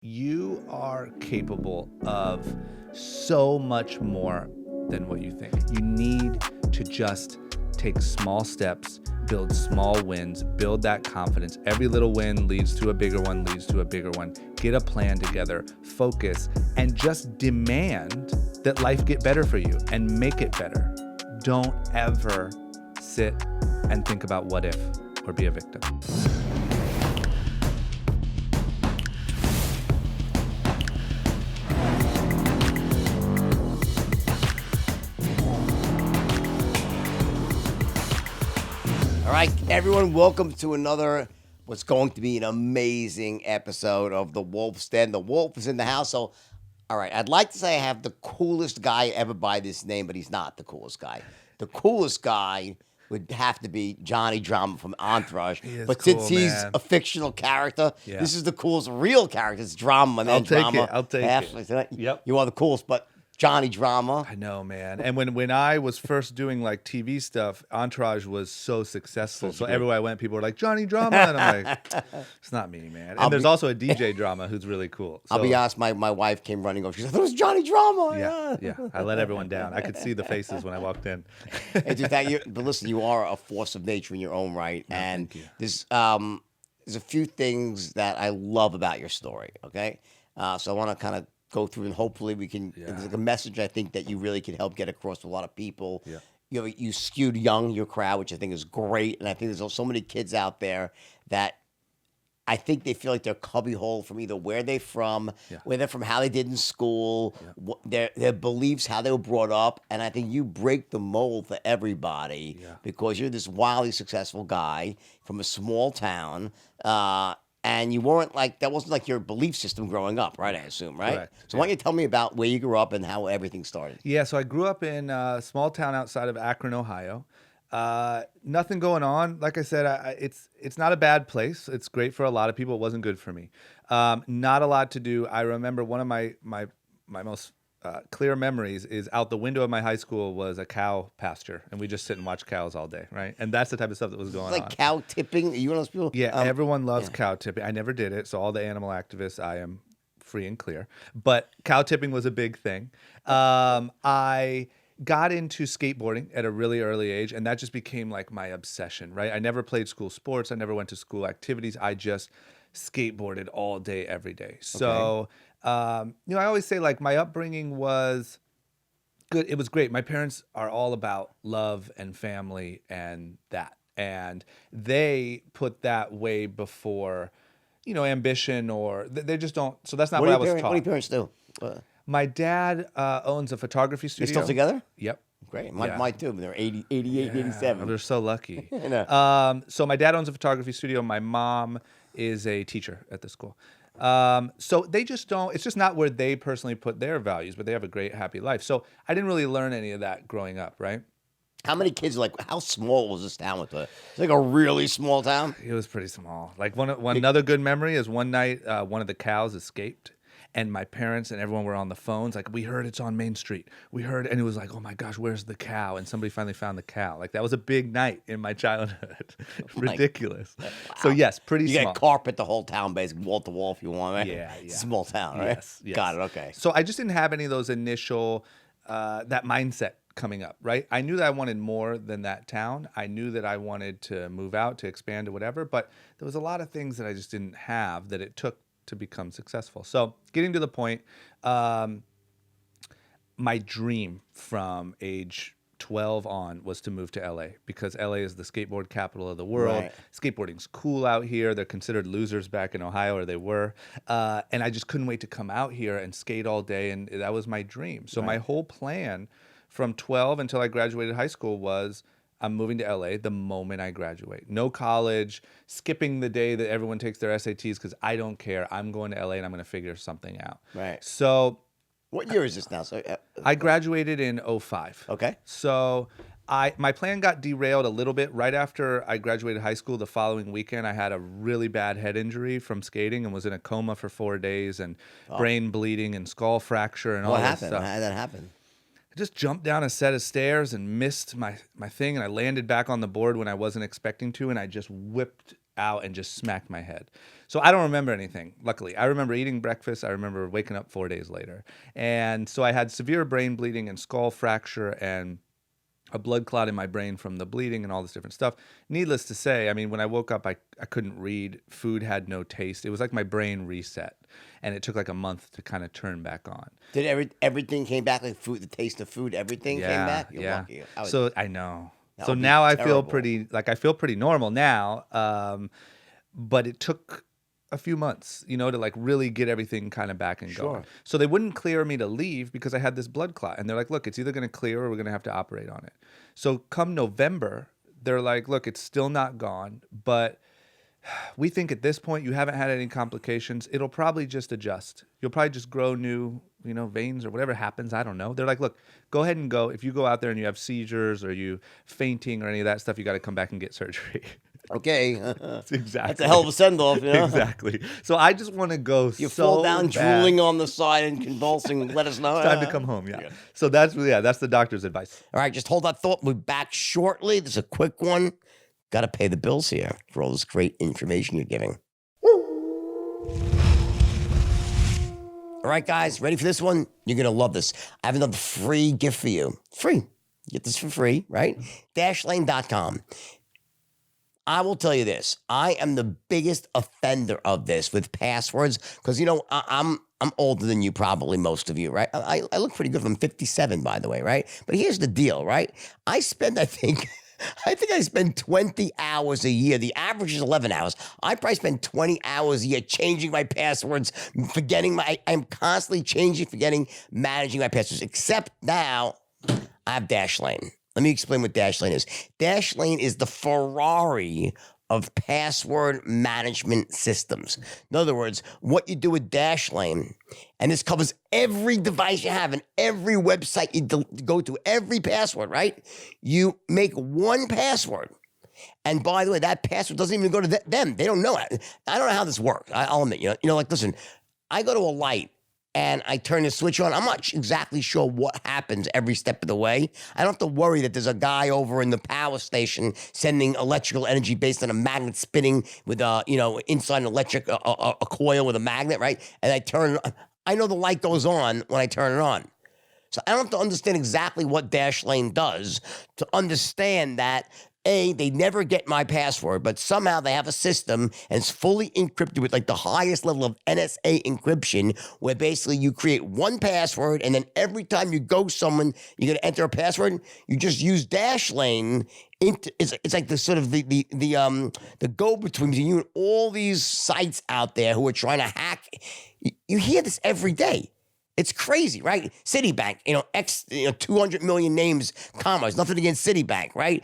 You are capable of so much more than what you think. You need to just take small steps, build small wins, build that confidence. Every little win leads to a bigger one, leads to a bigger one. Get a plan together, focus, and just demand that life get better for you and make it better. Don't ever sit and think about what if or be a victim. All right, everyone, welcome to another, what's going to be an amazing episode of The Wolf's Den. The Wolf is in the house, so, all right, I'd like to say I have the coolest guy ever by this name, but he's not the coolest guy. The coolest guy would have to be Johnny Drama from Entourage. But cool, since he's man. a fictional character, this is the coolest real character. It's Drama, my man. I'll take Drama. it. I'll take it. Yep. You are the coolest, but Johnny Drama. I know, man. And when I was first doing like TV stuff, Entourage was so successful. So everywhere I went, people were like, Johnny Drama. And I'm like, it's not me, man. And there's also a DJ Drama who's really cool. So, I'll be honest, my wife came running over. She said, "It was Johnny Drama." Yeah. I let everyone down. I could see the faces when I walked in. But listen, you are a force of nature in your own right. No, and thank you. there's a few things that I love about your story, okay? So I want to kind of go through and hopefully we can, there's like a message I think that you really can help get across to a lot of people. Yeah. You know, you skewed young, your crowd, which I think is great. And I think there's so many kids out there that I think they feel like they're cubbyhole from either where they're from, where they're from, how they did in school, their beliefs, how they were brought up. And I think you break the mold for everybody because you're this wildly successful guy from a small town. And you weren't like, that wasn't like your belief system growing up, right? I assume, right? Correct. So why don't you tell me about where you grew up and how everything started? Yeah, so I grew up in a small town outside of Akron, Ohio. Nothing going on. Like I said, it's not a bad place. It's great for a lot of people. It wasn't good for me. Not a lot to do. I remember one of my most clear memories is out the window of my high school was a cow pasture, and we just sit and watch cows all day, right? And that's the type of stuff that was going on. Like cow tipping? Are you one of those people? Yeah, everyone loves cow tipping. I never did it, so all the animal activists, I am free and clear. But cow tipping was a big thing. I got into skateboarding at a really early age, and that just became like my obsession, right? I never played school sports. I never went to school activities. I just skateboarded all day, every day. So, I always say like my upbringing was good. It was great. My parents are all about love and family and that. And they put that way before, ambition or they just don't. So that's not what I was taught. What do your parents do? My dad owns a photography studio. They still together? Yep. Great. Mine too. They're 88 and 87. They're so lucky. I know. So my dad owns a photography studio. My mom is a teacher at the school. So they just don't, it's just not where they personally put their values, but they have a great, happy life. So I didn't really learn any of that growing up, right? How many kids, how small was this town? It's like a really small town? It was pretty small. Like another good memory is one night, one of the cows escaped. And my parents and everyone were on the phones. Like, we heard it's on Main Street. We heard, and it was like, oh my gosh, where's the cow? And somebody finally found the cow. Like, that was a big night in my childhood. Ridiculous. Wow. So yes, pretty small. You get carpet the whole town, basically, wall to wall if you want, right? Yeah. Small town, right? Yes. Got it, okay. So I just didn't have any of those initial, that mindset coming up, right? I knew that I wanted more than that town. I knew that I wanted to move out, to expand or whatever, but there was a lot of things that I just didn't have that it took to become successful. So getting to the point, my dream from age 12 on was to move to LA because LA is the skateboard capital of the world. Right. Skateboarding's cool out here. They're considered losers back in Ohio, or they were. And I just couldn't wait to come out here and skate all day. And that was my dream. So my whole plan from 12 until I graduated high school was I'm moving to LA the moment I graduate. No college, skipping the day that everyone takes their SATs because I don't care. I'm going to LA and I'm going to figure something out. Right. So what year is this now? So I graduated in 05. Okay. So my plan got derailed a little bit right after I graduated high school. The following weekend, I had a really bad head injury from skating and was in a coma for 4 days and brain bleeding and skull fracture and all that stuff. What happened? How did that happen? I just jumped down a set of stairs and missed my thing, and I landed back on the board when I wasn't expecting to, and I just whipped out and just smacked my head. So I don't remember anything, luckily. I remember eating breakfast. I remember waking up 4 days later. And so I had severe brain bleeding and skull fracture and a blood clot in my brain from the bleeding and all this different stuff. Needless to say, I mean, when I woke up, I couldn't read. Food had no taste. It was like my brain reset. And it took like a month to kind of turn back on. Did everything came back, like food, the taste of food, everything came back? You're lucky. So I know. So now I feel pretty normal now. But it took a few months, to like really get everything kind of back and going. So they wouldn't clear me to leave because I had this blood clot. And they're like, look, it's either going to clear or we're going to have to operate on it. So come November, they're like, look, it's still not gone, but we think at this point you haven't had any complications. It'll probably just adjust. You'll probably just grow new, veins or whatever happens. I don't know. They're like, look, go ahead and go. If you go out there and you have seizures or you fainting or any of that stuff, you got to come back and get surgery. Okay. Exactly. That's a hell of a send-off, Exactly. So I just want to go You fall down bad. drooling on the side and convulsing. Let us know. It's time to come home, yeah. So that's the doctor's advice. All right, just hold that thought. We'll be back shortly. This is a quick one. Got to pay the bills here for all this great information you're giving. All right, guys, ready for this one? You're going to love this. I have another free gift for you. Free. Get this for free, right? Dashlane.com. I will tell you this. I am the biggest offender of this with passwords because, I'm older than you, probably most of you, right? I look pretty good. I'm 57, by the way, right? But here's the deal, right? I spend, I think I spend 20 hours a year. The average is 11 hours. I probably spend 20 hours a year changing my passwords, I'm constantly changing, forgetting, managing my passwords, except now I have Dashlane. Let me explain what Dashlane is. Dashlane is the Ferrari of password management systems. In other words, what you do with Dashlane, and this covers every device you have and every website you go to, every password, right? You make one password. And by the way, that password doesn't even go to them. They don't know it. I don't know how this works. I'll admit, listen, I go to a light and I turn the switch on. I'm not exactly sure what happens every step of the way. I don't have to worry that there's a guy over in the power station sending electrical energy based on a magnet spinning with inside an electric a coil with a magnet, right? And I know the light goes on when I turn it on. So I don't have to understand exactly what Dashlane does to understand that they never get my password, but somehow they have a system and it's fully encrypted with like the highest level of NSA encryption where basically you create one password and then every time you go someone, you're going to enter a password, you just use Dashlane. It's like the sort of the go-between between you and all these sites out there who are trying to hack. You hear this every day. It's crazy, right? Citibank, 200 million names, commas, nothing against Citibank, right?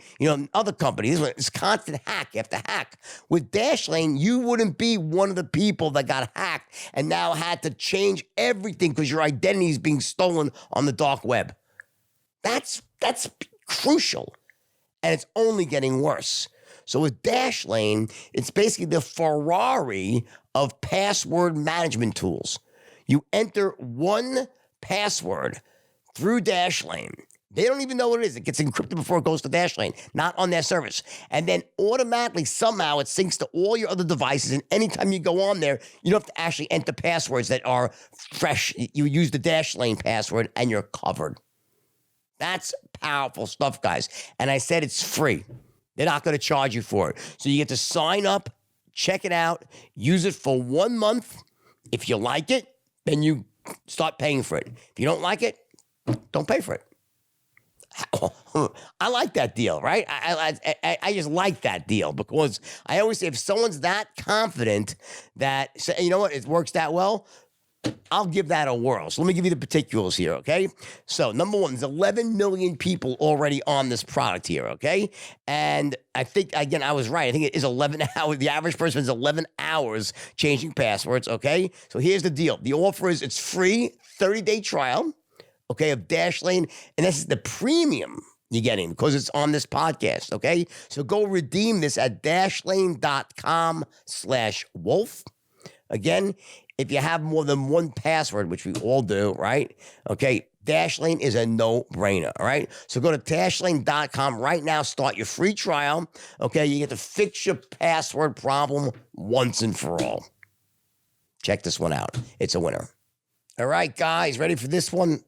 Other companies, it's constant hack. You have to hack. With Dashlane, you wouldn't be one of the people that got hacked and now had to change everything because your identity is being stolen on the dark web. That's crucial. And it's only getting worse. So with Dashlane, it's basically the Ferrari of password management tools. You enter one password through Dashlane. They don't even know what it is. It gets encrypted before it goes to Dashlane, not on their service. And then automatically, somehow, it syncs to all your other devices. And anytime you go on there, you don't have to actually enter passwords that are fresh. You use the Dashlane password and you're covered. That's powerful stuff, guys. And I said it's free. They're not going to charge you for it. So you get to sign up, check it out, use it for 1 month. If you like it, then you start paying for it. If you don't like it, don't pay for it. I like that deal, right? I just like that deal because I always say if someone's that confident that, you know what, it works that well, I'll give that a whirl. So let me give you the particulars here, okay? So number one, there's 11 million people already on this product here, okay? And I think, again, I was right. I think it is 11 hours. The average person is 11 hours changing passwords, okay? So here's the deal. The offer is it's free, 30-day trial, okay, of Dashlane. And this is the premium you're getting because it's on this podcast, okay? So go redeem this at dashlane.com/wolf. Again, If you have more than one password, which we all do, right? Okay, Dashlane is a no-brainer, all right? So go to dashlane.com right now, start your free trial, okay? You get to fix your password problem once and for all. Check this one out. It's a winner. All right, guys, ready for this one?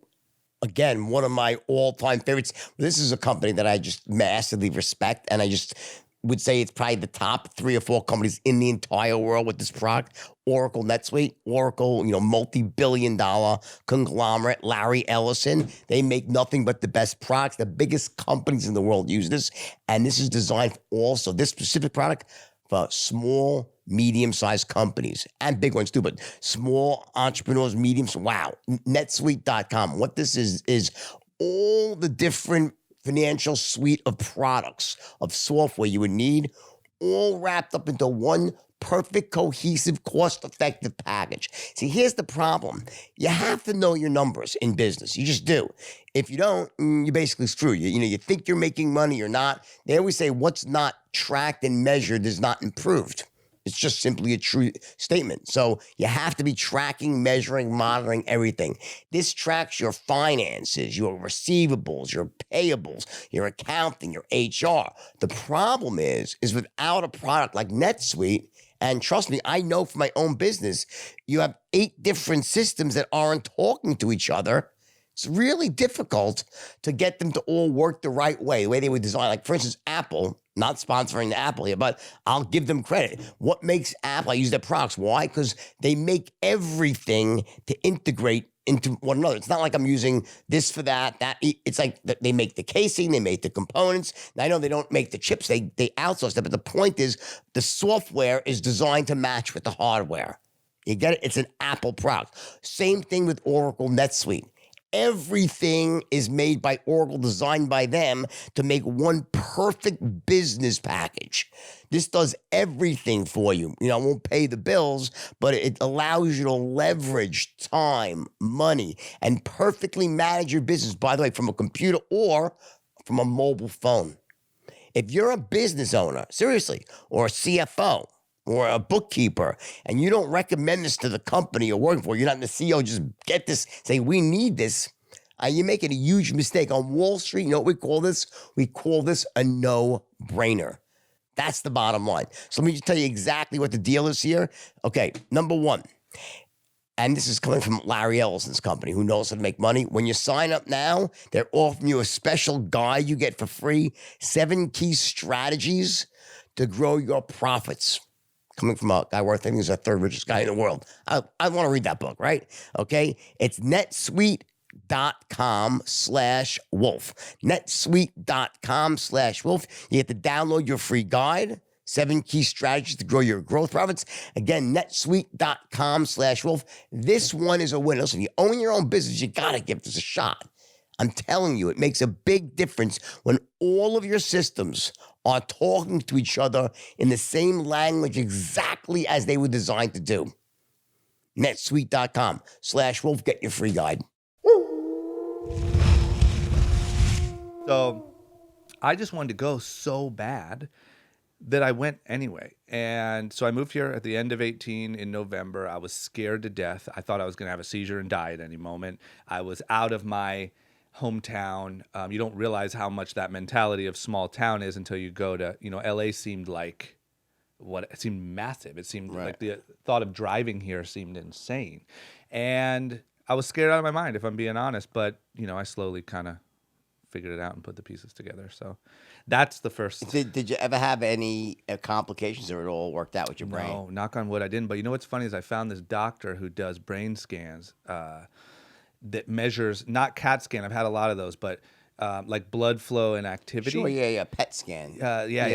Again, one of my all-time favorites. This is a company that I just massively respect, and I just would say it's probably the top 3 or 4 companies in the entire world with this product. Oracle NetSuite, Oracle, multi-billion-dollar conglomerate, Larry Ellison. They make nothing but the best products. The biggest companies in the world use this, and this is designed also, this specific product, for small, medium-sized companies and big ones too, but small entrepreneurs, mediums. Wow. NetSuite.com. What this is all the different financial suite of products, of software you would need, all wrapped up into one perfect, cohesive, cost-effective package. See, here's the problem. You have to know your numbers in business. You just do. If you don't, you basically screw. You think you're making money, you're not. They always say what's not tracked and measured is not improved. It's just simply a true statement. So you have to be tracking, measuring, monitoring everything. This tracks your finances, your receivables, your payables, your accounting, your HR. The problem is without a product like NetSuite, and trust me, I know from my own business, you have 8 different systems that aren't talking to each other. It's really difficult to get them to all work the right way, the way they would design. Like, for instance, Apple, not sponsoring Apple here, but I'll give them credit. What makes Apple, I use their products. Why? Because they make everything to integrate into one another. It's not like I'm using this for that. It's like they make the casing, they make the components. Now, I know they don't make the chips, they outsource them, but the point is the software is designed to match with the hardware. You get it? It's an Apple product. Same thing with Oracle NetSuite. Everything is made by Oracle, designed by them to make one perfect business package. This does everything for you. It won't pay the bills, but it allows you to leverage time, money, and perfectly manage your business, by the way, from a computer or from a mobile phone. If you're a business owner, seriously, or a CFO, or a bookkeeper, and you don't recommend this to the company you're working for, you're not the CEO, just get this, say, we need this, you're making a huge mistake. On Wall Street, you know what we call this? We call this a no-brainer. That's the bottom line. So let me just tell you exactly what the deal is here. Okay, number 1, and this is coming from Larry Ellison's company, who knows how to make money. When you sign up now, they're offering you a special guide you get for free, 7 key strategies to grow your profits. Coming from a guy worth, I think, is the 3rd richest guy in the world. I want to read that book, right? Okay. It's netsuite.com/wolf. netsuite.com/wolf. You get to download your free guide, 7 key strategies to grow your growth profits. Again, netsuite.com/wolf. This one is a winner. Listen, if you own your own business, you got to give this a shot. I'm telling you, it makes a big difference when all of your systems are talking to each other in the same language exactly as they were designed to do. netsuite.com/wolf. Get your free guide. So I just wanted to go so bad that I went anyway. And so I moved here at the end of 18 in November. I was scared to death. I thought I was going to have a seizure and die at any moment. I was out of my hometown. You don't realize how much that mentality of small town is until you go to, LA seemed like it seemed massive. It seemed like the thought of driving here seemed insane. And I was scared out of my mind, if I'm being honest, but I slowly kind of figured it out and put the pieces together. So that's the first. Did you ever have any complications, or it all worked out with your brain? No, knock on wood, I didn't. But what's funny is I found this doctor who does brain scans, that measures, not CAT scan, I've had a lot of those, but like blood flow and activity. Sure, yeah, PET scan.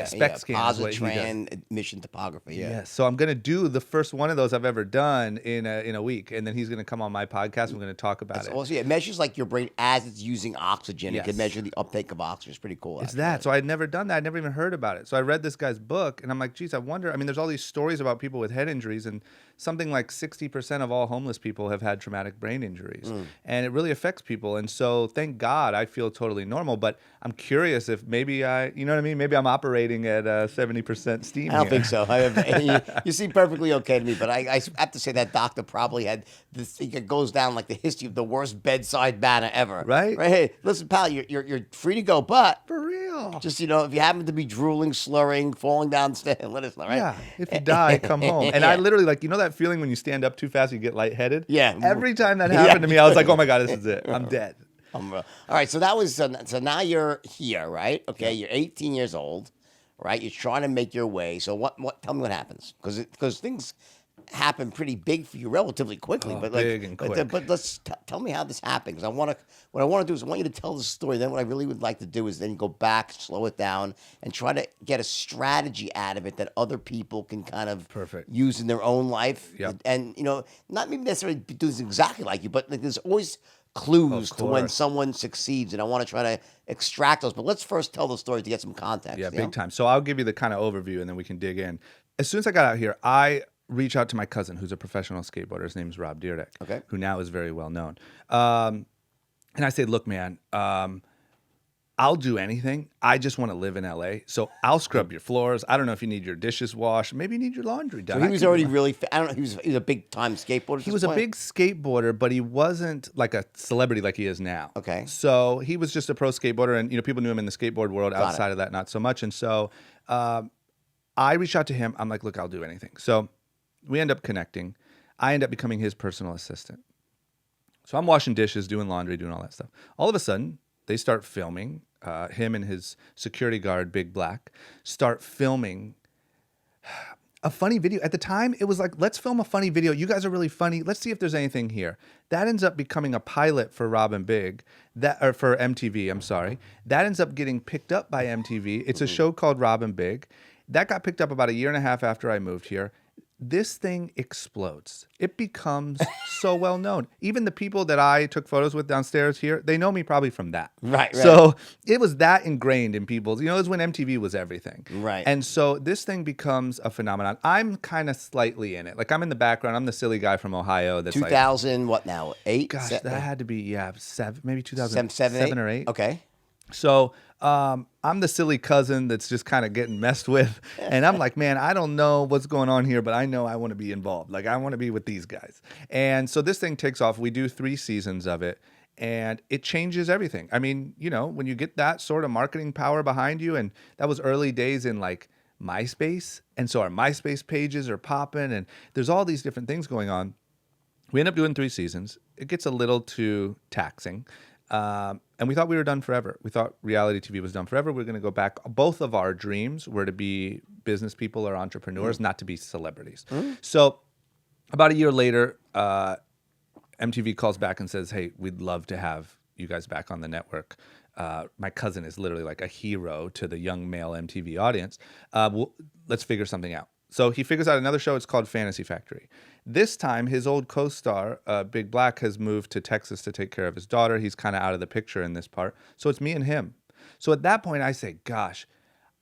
SPECT scan. Positron emission topography, Yeah, so I'm going to do the first one of those I've ever done in a week, and then he's going to come on my podcast, we're going to talk about it. Also, it measures like your brain as it's using oxygen. Yes. It can measure the uptake of oxygen. It's pretty cool. It's that. So I'd never done that. I'd never even heard about it. So I read this guy's book, and I'm like, geez, I wonder, there's all these stories about people with head injuries, and something like 60% of all homeless people have had traumatic brain injuries, and it really affects people. And so thank God I feel totally totally normal. But I'm curious if maybe you know what I mean? Maybe I'm operating at 70% steam I don't here. think so. You seem perfectly okay to me, but I have to say that doctor probably had this thing that goes down like the history of the worst bedside manner ever. Right? Right? Hey, listen, pal, you're free to go, but For real. just if you happen to be drooling, slurring, falling downstairs, let us know. Right? Yeah, if you die, come home. And I literally, like, you know that feeling when you stand up too fast, you get lightheaded? Yeah. Every time that happened to me, I was like, oh my God, this is it. I'm dead. All right, so that was so now you're here, right? Okay, you're 18 years old, right? You're trying to make your way. So what? Tell me what happens, because things happen pretty big for you relatively quickly. But big and quick. But let's tell me how this happened, because what I want to do is I want you to tell the story. Then what I really would like to do is then go back, slow it down, and try to get a strategy out of it that other people can kind of Perfect. use in their own life. Yep. And not maybe necessarily do this exactly like you, but like there's always clues to when someone succeeds, and I want to try to extract those. But let's first tell the story to get some context. Yeah, big time. So I'll give you the kind of overview, and then we can dig in. As soon as I got out here, I reached out to my cousin, who's a professional skateboarder. His name's Rob Dyrdek, Okay. who now is very well known. And I said, look, man, I'll do anything. I just want to live in LA. So I'll scrub your floors. I don't know if you need your dishes washed. Maybe you need your laundry done. So he was already really, I don't know, he was a big time skateboarder. He was a big skateboarder, but he wasn't like a celebrity like he is now. Okay. So he was just a pro skateboarder, and people knew him in the skateboard world. Outside of that, not so much. And so I reached out to him. I'm like, look, I'll do anything. So we end up connecting. I end up becoming his personal assistant. So I'm washing dishes, doing laundry, doing all that stuff. All of a sudden, they start filming. Him and his security guard, Big Black, start filming a funny video. At the time, it was like, let's film a funny video. You guys are really funny. Let's see if there's anything here. That ends up becoming a pilot for Rob and Big, or for MTV, I'm sorry. That ends up getting picked up by MTV. It's a show called Rob and Big. That got picked up about a year and a half after I moved here. This thing explodes. It becomes so well known. Even the people that I took photos with downstairs here, they know me probably from that. Right. So it was that ingrained in people's, it was when MTV was everything. Right. And so this thing becomes a phenomenon. I'm kind of slightly in it. Like, I'm in the background. I'm the silly guy from Ohio. That's 2000, what now? 8? Gosh, that had to be, maybe 2007 7 or 8. Okay. So I'm the silly cousin that's just kind of getting messed with. And I'm like, man, I don't know what's going on here, but I know I want to be involved. Like, I want to be with these guys. And so this thing takes off. We do 3 seasons of it, and it changes everything. I mean, when you get that sort of marketing power behind you, and that was early days in like MySpace. And so our MySpace pages are popping, and there's all these different things going on. We end up doing 3 seasons. It gets a little too taxing. And we thought we were done forever. We thought reality TV was done forever. We're going to go back. Both of our dreams were to be business people or entrepreneurs, not to be celebrities. So about a year later, MTV calls back and says, hey, we'd love to have you guys back on the network. My cousin is literally like a hero to the young male MTV audience. Let's figure something out. So he figures out another show. It's called Fantasy Factory. This time, his old co-star, Big Black, has moved to Texas to take care of his daughter. He's kind of out of the picture in this part. So it's me and him. So at that point, I say, gosh,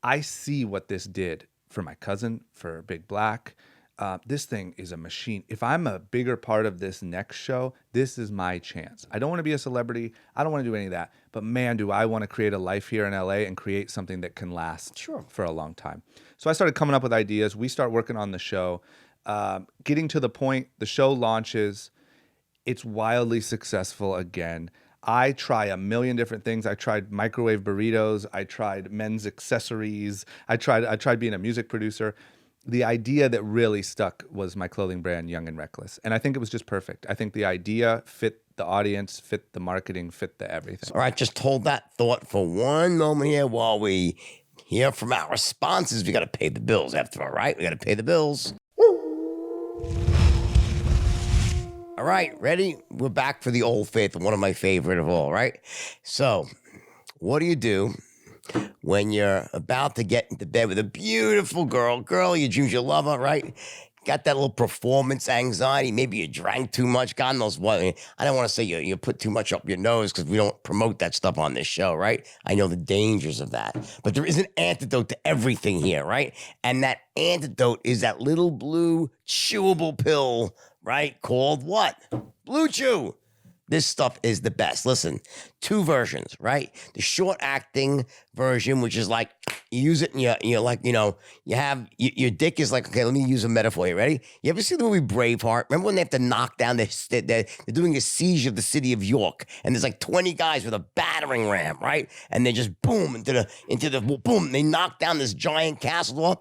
I see what this did for my cousin, for Big Black. This thing is a machine. If I'm a bigger part of this next show, this is my chance. I don't want to be a celebrity. I don't want to do any of that. But man, do I want to create a life here in LA and create something that can last for a long time. So I started coming up with ideas. We start working on the show. Getting to the point, the show launches. It's wildly successful again. I try a million different things. I tried microwave burritos. I tried men's accessories. I tried being a music producer. The idea that really stuck was my clothing brand, Young and Reckless. And I think it was just perfect. I think the idea fit the audience, fit the marketing, fit the everything. All right, just hold that thought for one moment here while we hear from our sponsors. We got to pay the bills after all, right? We got to pay the bills. All right, ready? We're back for the Old Faithful, one of my favorite of all, right? So, what do you do when you're about to get into bed with a beautiful girl, you dreams, you love her, right? Got that little performance anxiety. Maybe you drank too much. God knows what. I don't want to say you put too much up your nose because we don't promote that stuff on this show, right? I know the dangers of that. But there is an antidote to everything here, right? And that antidote is that little blue chewable pill, right? Called what? Blue Chew. This stuff is the best. Listen, 2 versions, right? The short acting version, which is like you use it and you're like, you have your dick is like, okay, let me use a metaphor here. Ready? You ever see the movie Braveheart? Remember when they have to knock down they're doing a siege of the city of York, and there's like 20 guys with a battering ram, right? And they just boom into the boom. They knock down this giant castle door.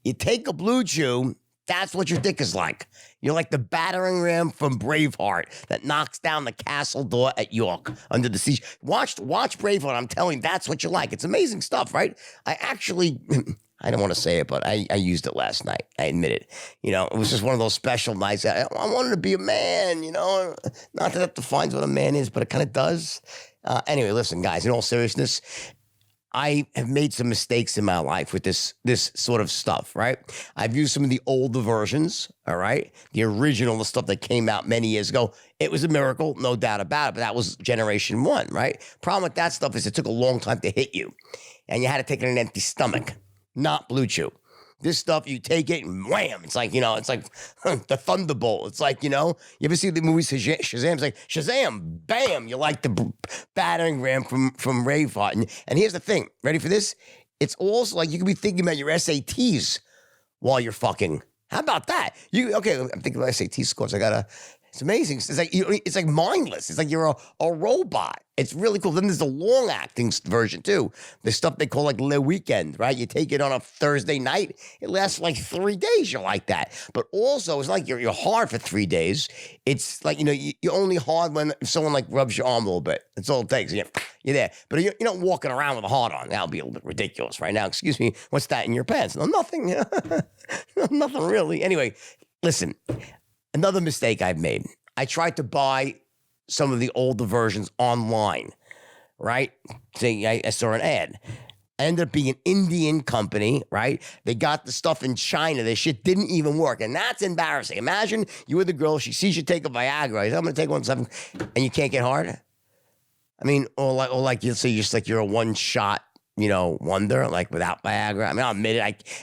You take a blue chew. That's what your dick is like. You're like the battering ram from Braveheart that knocks down the castle door at York under the siege. Watch Braveheart. I'm telling you, that's what you like. It's amazing stuff, right? I actually, I don't want to say it, but I used it last night. I admit it. It was just one of those special nights. I wanted to be a man, Not that defines what a man is, but it kind of does. Anyway, listen, guys, in all seriousness, I have made some mistakes in my life with this sort of stuff, right? I've used some of the older versions, all right? The original, the stuff that came out many years ago. It was a miracle, no doubt about it, but that was generation 1, right? Problem with that stuff is it took a long time to hit you, and you had to take it on an empty stomach, not Blue Chew. This stuff, you take it and wham. It's like, it's like the Thunderbolt. It's like, you ever see the movie Shazam? It's like, Shazam, bam. You like the battering ram from Braveheart. And here's the thing. Ready for this? It's also like you could be thinking about your SATs while you're fucking. How about that? I'm thinking about SAT scores. It's amazing. It's like mindless. It's like you're a robot. It's really cool. Then there's the long acting version too. The stuff they call like Le Weekend, right? You take it on a Thursday night. It lasts like 3 days. You're like that. But also, it's like you're hard for 3 days. It's like, you're only hard when someone like rubs your arm a little bit. That's all it takes. You're there. But you're not walking around with a hard on. That would be a little bit ridiculous right now. Excuse me. What's that in your pants? No, nothing. Nothing really. Anyway, listen. Another mistake I've made. I tried to buy some of the older versions online, right? I saw an ad. I ended up being an Indian company, right? They got the stuff in China. Their shit didn't even work, and that's embarrassing. Imagine you with a girl. She sees you take a Viagra. I'm going to take 1 and you can't get hard. I mean, or like you'll say just like you're a one-shot, wonder, like without Viagra. I mean, I'll admit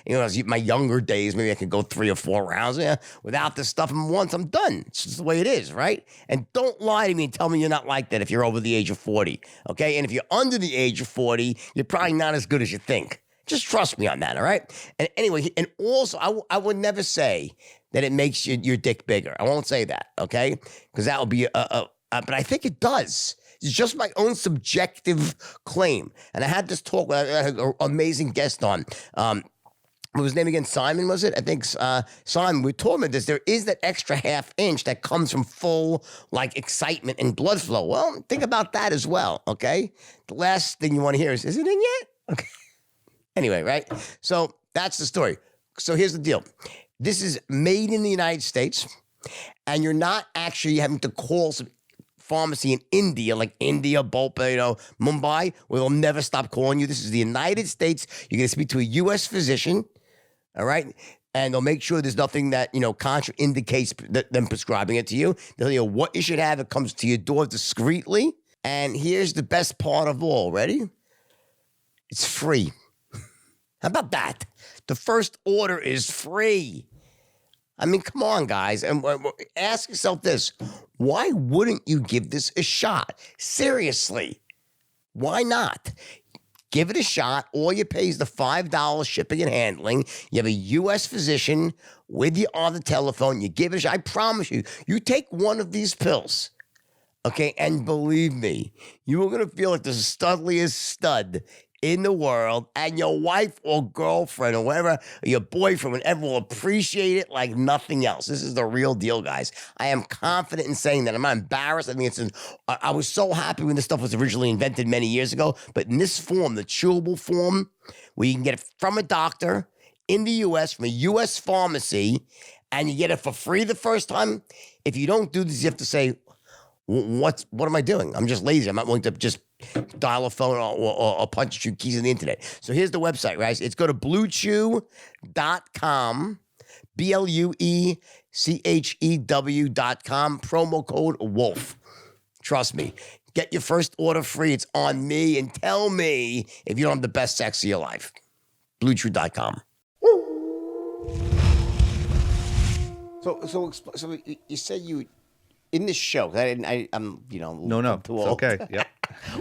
it. My younger days, maybe I could go 3 or 4 rounds. Yeah, without this stuff, and once I'm done. It's just the way it is, right? And don't lie to me and tell me you're not like that if you're over the age of 40, okay? And if you're under the age of 40, you're probably not as good as you think. Just trust me on that, all right? And anyway, and also, I would never say that it makes your dick bigger. I won't say that, okay? Because that would be but I think it does. It's just my own subjective claim. And I had this talk with an amazing guest on. What was his name again? Simon, was it? I think Simon, we told him this. There is that extra ½ inch that comes from full, excitement and blood flow. Well, think about that as well, okay? The last thing you want to hear is it in yet? Okay. Anyway, right? So that's the story. So here's the deal. This is made in the United States, and you're not actually having to call some pharmacy in India, like India, Bhopal, Mumbai, where they'll never stop calling you. This is the United States. You're going to speak to a U.S. physician, all right? And they'll make sure there's nothing that, contraindicates them prescribing it to you. They'll tell you what you should have. It comes to your door discreetly. And here's the best part of all. Ready? It's free. How about that? The first order is free. I mean, come on, guys. And ask yourself this. Why wouldn't you give this a shot? Seriously. Why not? Give it a shot. All you pay is the $5 shipping and handling. You have a U.S. physician with you on the telephone. You give it a shot. I promise you, you take one of these pills, okay? And believe me, you are going to feel like the studliest stud in the world, and your wife or girlfriend or whatever, or your boyfriend, whatever, will appreciate it like nothing else. This is the real deal, guys. I am confident in saying that. I'm not embarrassed. I mean, I was so happy when this stuff was originally invented many years ago, but in this form, the chewable form, where you can get it from a doctor in the U.S., from a U.S. pharmacy, and you get it for free the first time. If you don't do this, you have to say, what am I doing? I'm just lazy. I'm not willing to just dial a phone or punch a few keys in the internet. So here's the website, guys. It's go to bluechew.com, BLUECHEW.com, promo code WOLF. Trust me. Get your first order free. It's on me. And tell me if you don't have the best sex of your life. BlueChew.com. So you say you in the show, 'cause I'm No, I'm too it's old. okay. Yep.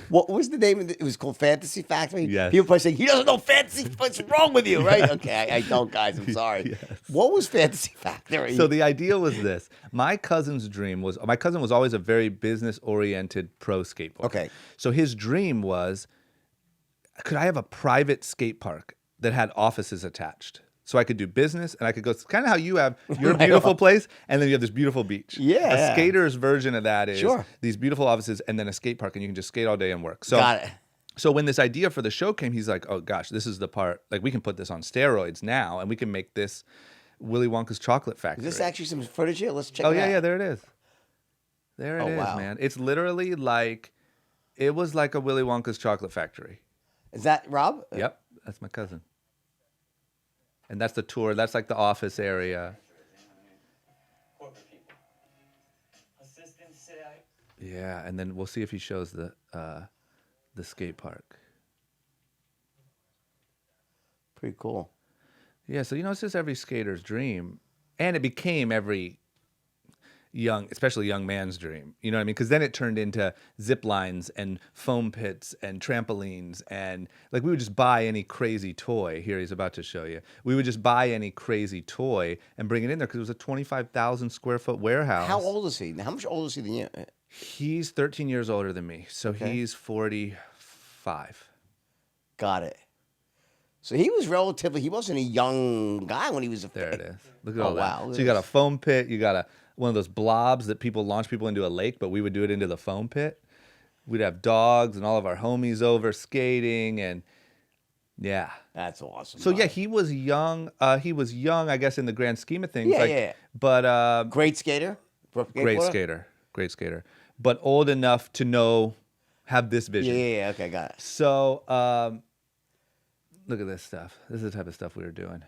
What was the name of it? It was called Fantasy Factory. Yes. People probably saying he doesn't know fantasy. What's wrong with you, right? Okay, I don't, guys. I'm sorry. Yes. What was Fantasy Factory? So the idea was this. My cousin was always a very business-oriented pro skateboarder. Okay. So his dream was, could I have a private skate park that had offices attached? So I could do business and I could go, kind of how you have your beautiful place and then you have this beautiful beach. Yeah. A skater's version of that is Sure. these beautiful offices and then a skate park and you can just skate all day and work. So, Got it. So when this idea for the show came, he's like, oh gosh, this is the part, like we can put this on steroids now and we can make this Willy Wonka's chocolate factory. Is this actually some footage here? Let's check Oh it out. yeah, there it is. There it is, wow. man. It's literally like, it was like a Willy Wonka's chocolate factory. Is that Rob? Yep, that's my cousin. And that's the tour. That's like the office area. Corporate people. Assistants today. Yeah, and then we'll see if he shows the skate park. Pretty cool. Yeah, so it's just every skater's dream, and it became every especially young man's dream. You know what I mean? Because then it turned into zip lines and foam pits and trampolines, and like we would just buy any crazy toy. Here he's about to show you. We would just buy any crazy toy and bring it in there because it was a 25,000 square foot warehouse. How old is he? How much older is he than you? He's 13 years older than me, so he's 45. Got it. So he wasn't a young guy when he was a There it is. Look at all that. Wow. So you got a foam pit, you got one of those blobs that people launch people into a lake, but we would do it into the foam pit. We'd have dogs and all of our homies over skating, and yeah. That's awesome. So yeah, he was young. He was young, I guess, in the grand scheme of things. Yeah. But Great skater? great skater. But old enough to have this vision. Yeah, okay, got it. So look at this stuff. This is the type of stuff we were doing.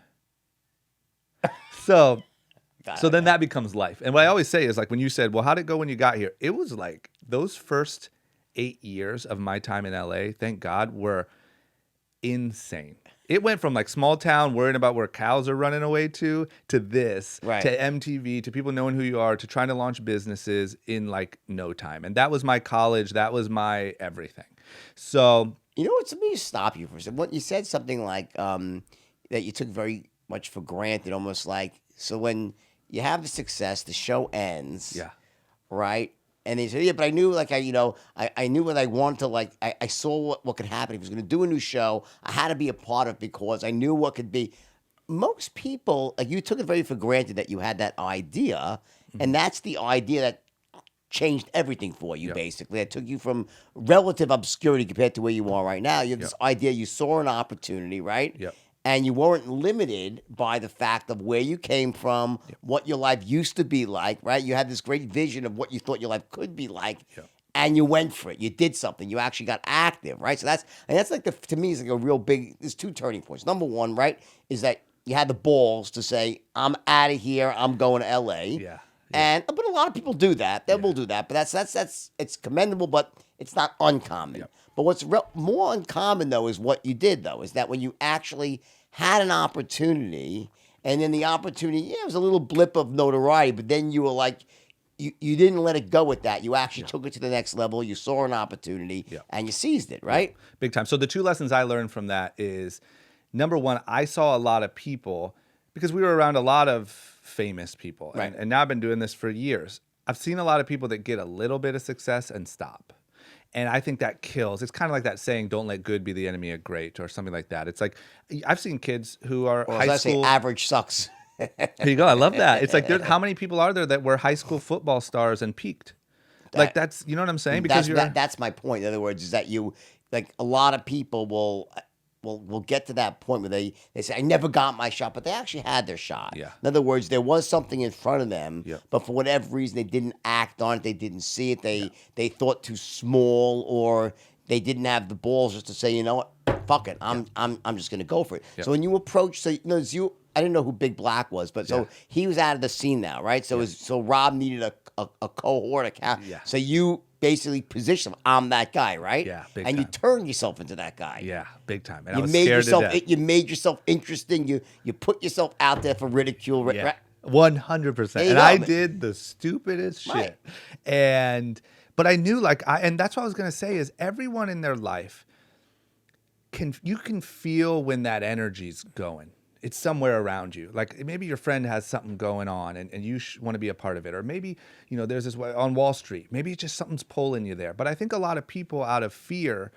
So then that becomes life. And what I always say is, like, when you said, well, how'd it go when you got here? It was like those first 8 years of my time in LA, thank God, were insane. It went from like small town worrying about where cows are running away to this, Right. to MTV, to people knowing who you are, to trying to launch businesses in like no time. And that was my college. That was my everything. So You know what? Let me stop you for a second. What you said something like that you took very much for granted, almost like, so when you have the success, the show ends. yeah. Right? And they said, yeah, but I knew, like, I knew what I wanted to, like, I saw what could happen. If he was going to do a new show, I had to be a part of it because I knew what could be. Most people, like, you took it very for granted that you had that idea, and that's the idea that changed everything for you, Yep. basically. It took you from relative obscurity compared to where you are right now. You have this Yep. idea, you saw an opportunity, right? Yep. And you weren't limited by the fact of where you came from, what your life used to be like, right? You had this great vision of what you thought your life could be like, Yep. and you went for it. You did something. You actually got active, right? So that's like to me, is like a real big. There's two turning points. Number one, right, is that you had the balls to say, "I'm out of here. I'm going to LA." Yeah. But a lot of people do that. They will do that. But that's it's commendable, but it's not uncommon. Yep. But what's more uncommon though is what you did though. Is that when you actually had an opportunity, and then the opportunity, it was a little blip of notoriety, but then you were like, you didn't let it go with that. You actually took it to the next level. You saw an opportunity, and you seized it, right? Big time. So the two lessons I learned from that is, number one, I saw a lot of people, because we were around a lot of famous people. Right. And now I've been doing this for years. I've seen a lot of people that get a little bit of success and stop. And I think that kills. It's kind of like that saying, don't let good be the enemy of great, or something like that. It's like, I've seen kids who are Or high as I school. say, average sucks. There you go. I love that. It's like, how many people are there that were high school football stars and peaked? Like, that's, you know what I'm saying? Because That's my point. In other words, is that you, like, a lot of people will get to that point where they say, I never got my shot, but they actually had their shot. Yeah. In other words, there was something in front of them, Yep. but for whatever reason, they didn't act on it. They didn't see it. They thought too small, or they didn't have the balls just to say, you know what, fuck it, I'm just gonna go for it. Yep. So when you approach, I didn't know who Big Black was, but so Yeah. he was out of the scene now, right? So so Rob needed a cohort, Yeah. So you basically position him, I'm that guy, right? Yeah, big and you time. turned yourself into that guy. Yeah, big time. And I You was made scared yourself. to death. You made yourself interesting. You put yourself out there for ridicule. Yeah. 100%. There you And go, I man. did the stupidest Right. shit. But I knew and that's what I was going to say is everyone in their life you can feel when that energy's going. It's somewhere around you. Like maybe your friend has something going on and you want to be a part of it. Or maybe, there's this way on Wall Street. Maybe it's just something's pulling you there. But I think a lot of people out of fear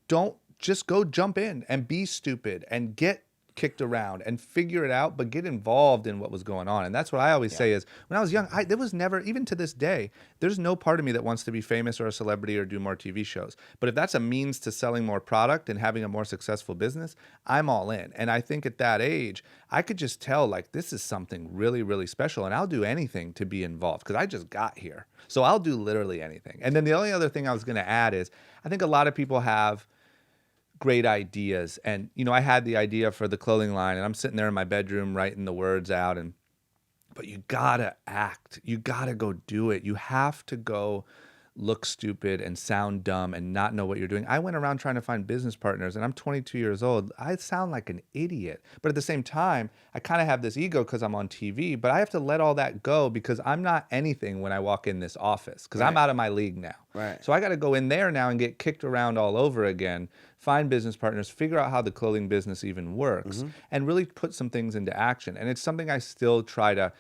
don't just go jump in and be stupid and get kicked around and figure it out, but get involved in what was going on. And that's what I always say is when I was young, there was never, even to this day, there's no part of me that wants to be famous or a celebrity or do more TV shows. But if that's a means to selling more product and having a more successful business, I'm all in. And I think at that age, I could just tell like this is something really, really special. And I'll do anything to be involved because I just got here. So I'll do literally anything. And then the only other thing I was going to add is I think a lot of people have great ideas. And, I had the idea for the clothing line and I'm sitting there in my bedroom writing the words out but you gotta act. You gotta go do it. You have to go look stupid and sound dumb and not know what you're doing. I went around trying to find business partners and I'm 22 years old. I sound like an idiot. But at the same time, I kind of have this ego because I'm on TV, but I have to let all that go because I'm not anything when I walk in this office because I'm out of my league now. Right. So I got to go in there now and get kicked around all over again, find business partners, figure out how the clothing business even works and really put some things into action. And it's something I still try to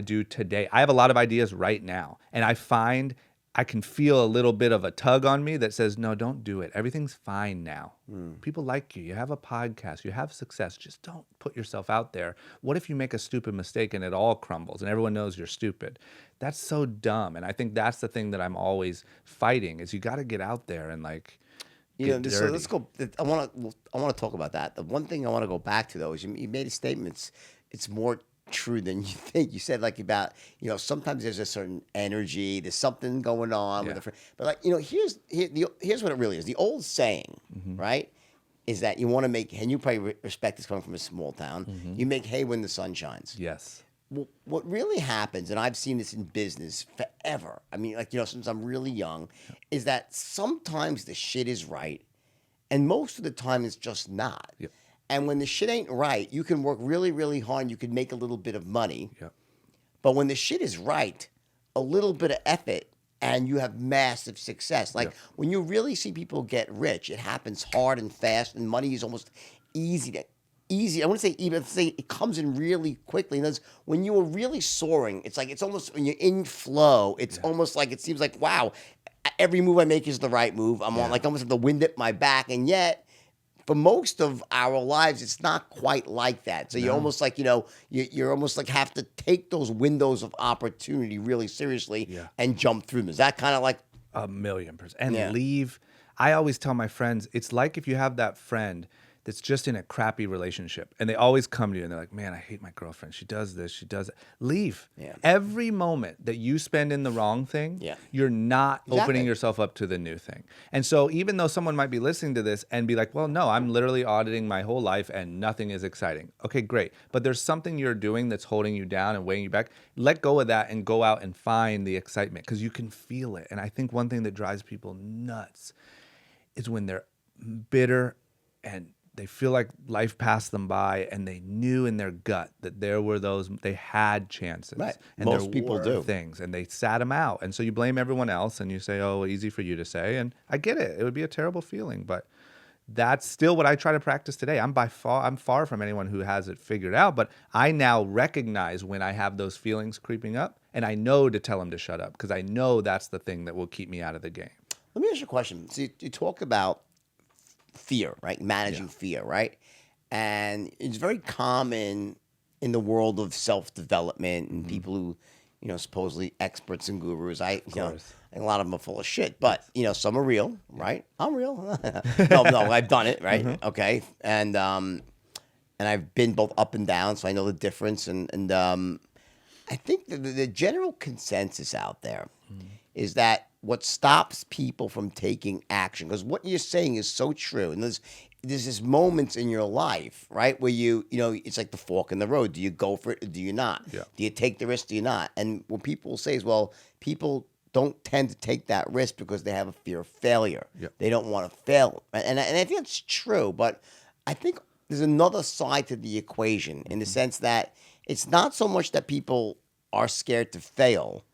do today. I have a lot of ideas right now and I find I can feel a little bit of a tug on me that says, no, don't do it. Everything's fine now. People like you. You have a podcast. You have success. Just don't put yourself out there. What if you make a stupid mistake and it all crumbles and everyone knows you're stupid? That's so dumb. And I think that's the thing that I'm always fighting is you got to get out there and So let's go. I want to talk about that. The one thing I want to go back to though is you made a statement. It's more true than you think. You said about sometimes there's a certain energy. There's something going on with a friend. But here's what it really is. The old saying, right, is that you want to make, and you probably respect this coming from a small town. You make hay when the sun shines. Yes. Well, what really happens, and I've seen this in business forever. I mean, since I'm really young, is that sometimes the shit is right, and most of the time it's just not. Yep. And when the shit ain't right, you can work really, really hard and you can make a little bit of money. Yep. But when the shit is right, a little bit of effort and you have massive success. When you really see people get rich, it happens hard and fast and money is almost easy. I wouldn't say even, say it comes in really quickly. And when you are really soaring, it's almost when you're in flow, it's almost like it seems like, wow, every move I make is the right move. I'm on almost have the wind at my back. And yet, for most of our lives, it's not quite like that. So you're almost you're almost have to take those windows of opportunity really seriously and jump through them. Is that kind of 1,000,000%. And leave. I always tell my friends, it's like if you have that friend that's just in a crappy relationship and they always come to you and they're like, man, I hate my girlfriend. She does this, she does it. Leave. Yeah. Every moment that you spend in the wrong thing, you're not opening yourself up to the new thing. And so even though someone might be listening to this and be like, well, no, I'm literally auditing my whole life and nothing is exciting. Okay, great. But there's something you're doing that's holding you down and weighing you back. Let go of that and go out and find the excitement because you can feel it. And I think one thing that drives people nuts is when they're bitter and they feel like life passed them by and they knew in their gut that there were they had chances. Right. And Most there people were do. things and they sat them out. And so you blame everyone else and you say, oh, easy for you to say. And I get it. It would be a terrible feeling, but that's still what I try to practice today. I'm far from anyone who has it figured out, but I now recognize when I have those feelings creeping up and I know to tell them to shut up because I know that's the thing that will keep me out of the game. Let me ask you a question. So you talk about fear, right? Managing fear, right? And it's very common in the world of self-development and people who, supposedly experts and gurus. I think a lot of them are full of shit, but some are real, right? I'm real. no, I've done it, right? Okay, and I've been both up and down, so I know the difference. And I think the general consensus out there is that what stops people from taking action, because what you're saying is so true, and there's this moments in your life, right, where it's like the fork in the road. Do you go for it or do you not? Yeah. Do you take the risk? Do you not? And what people say is, well, people don't tend to take that risk because they have a fear of failure. Yeah. They don't want to fail. And I think that's true, but I think there's another side to the equation in the sense that it's not so much that people are scared to fail.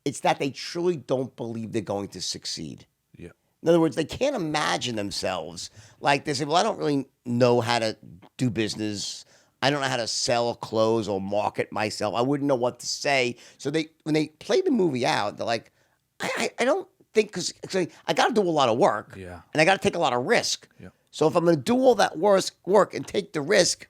It's that they truly don't believe they're going to succeed. Yeah. In other words, they can't imagine themselves like they say, well, I don't really know how to do business. I don't know how to sell clothes or market myself. I wouldn't know what to say. So when they play the movie out, they're like, I don't think, because I got to do a lot of work. Yeah. And I got to take a lot of risk. Yeah. So if I'm going to do all that work and take the risk,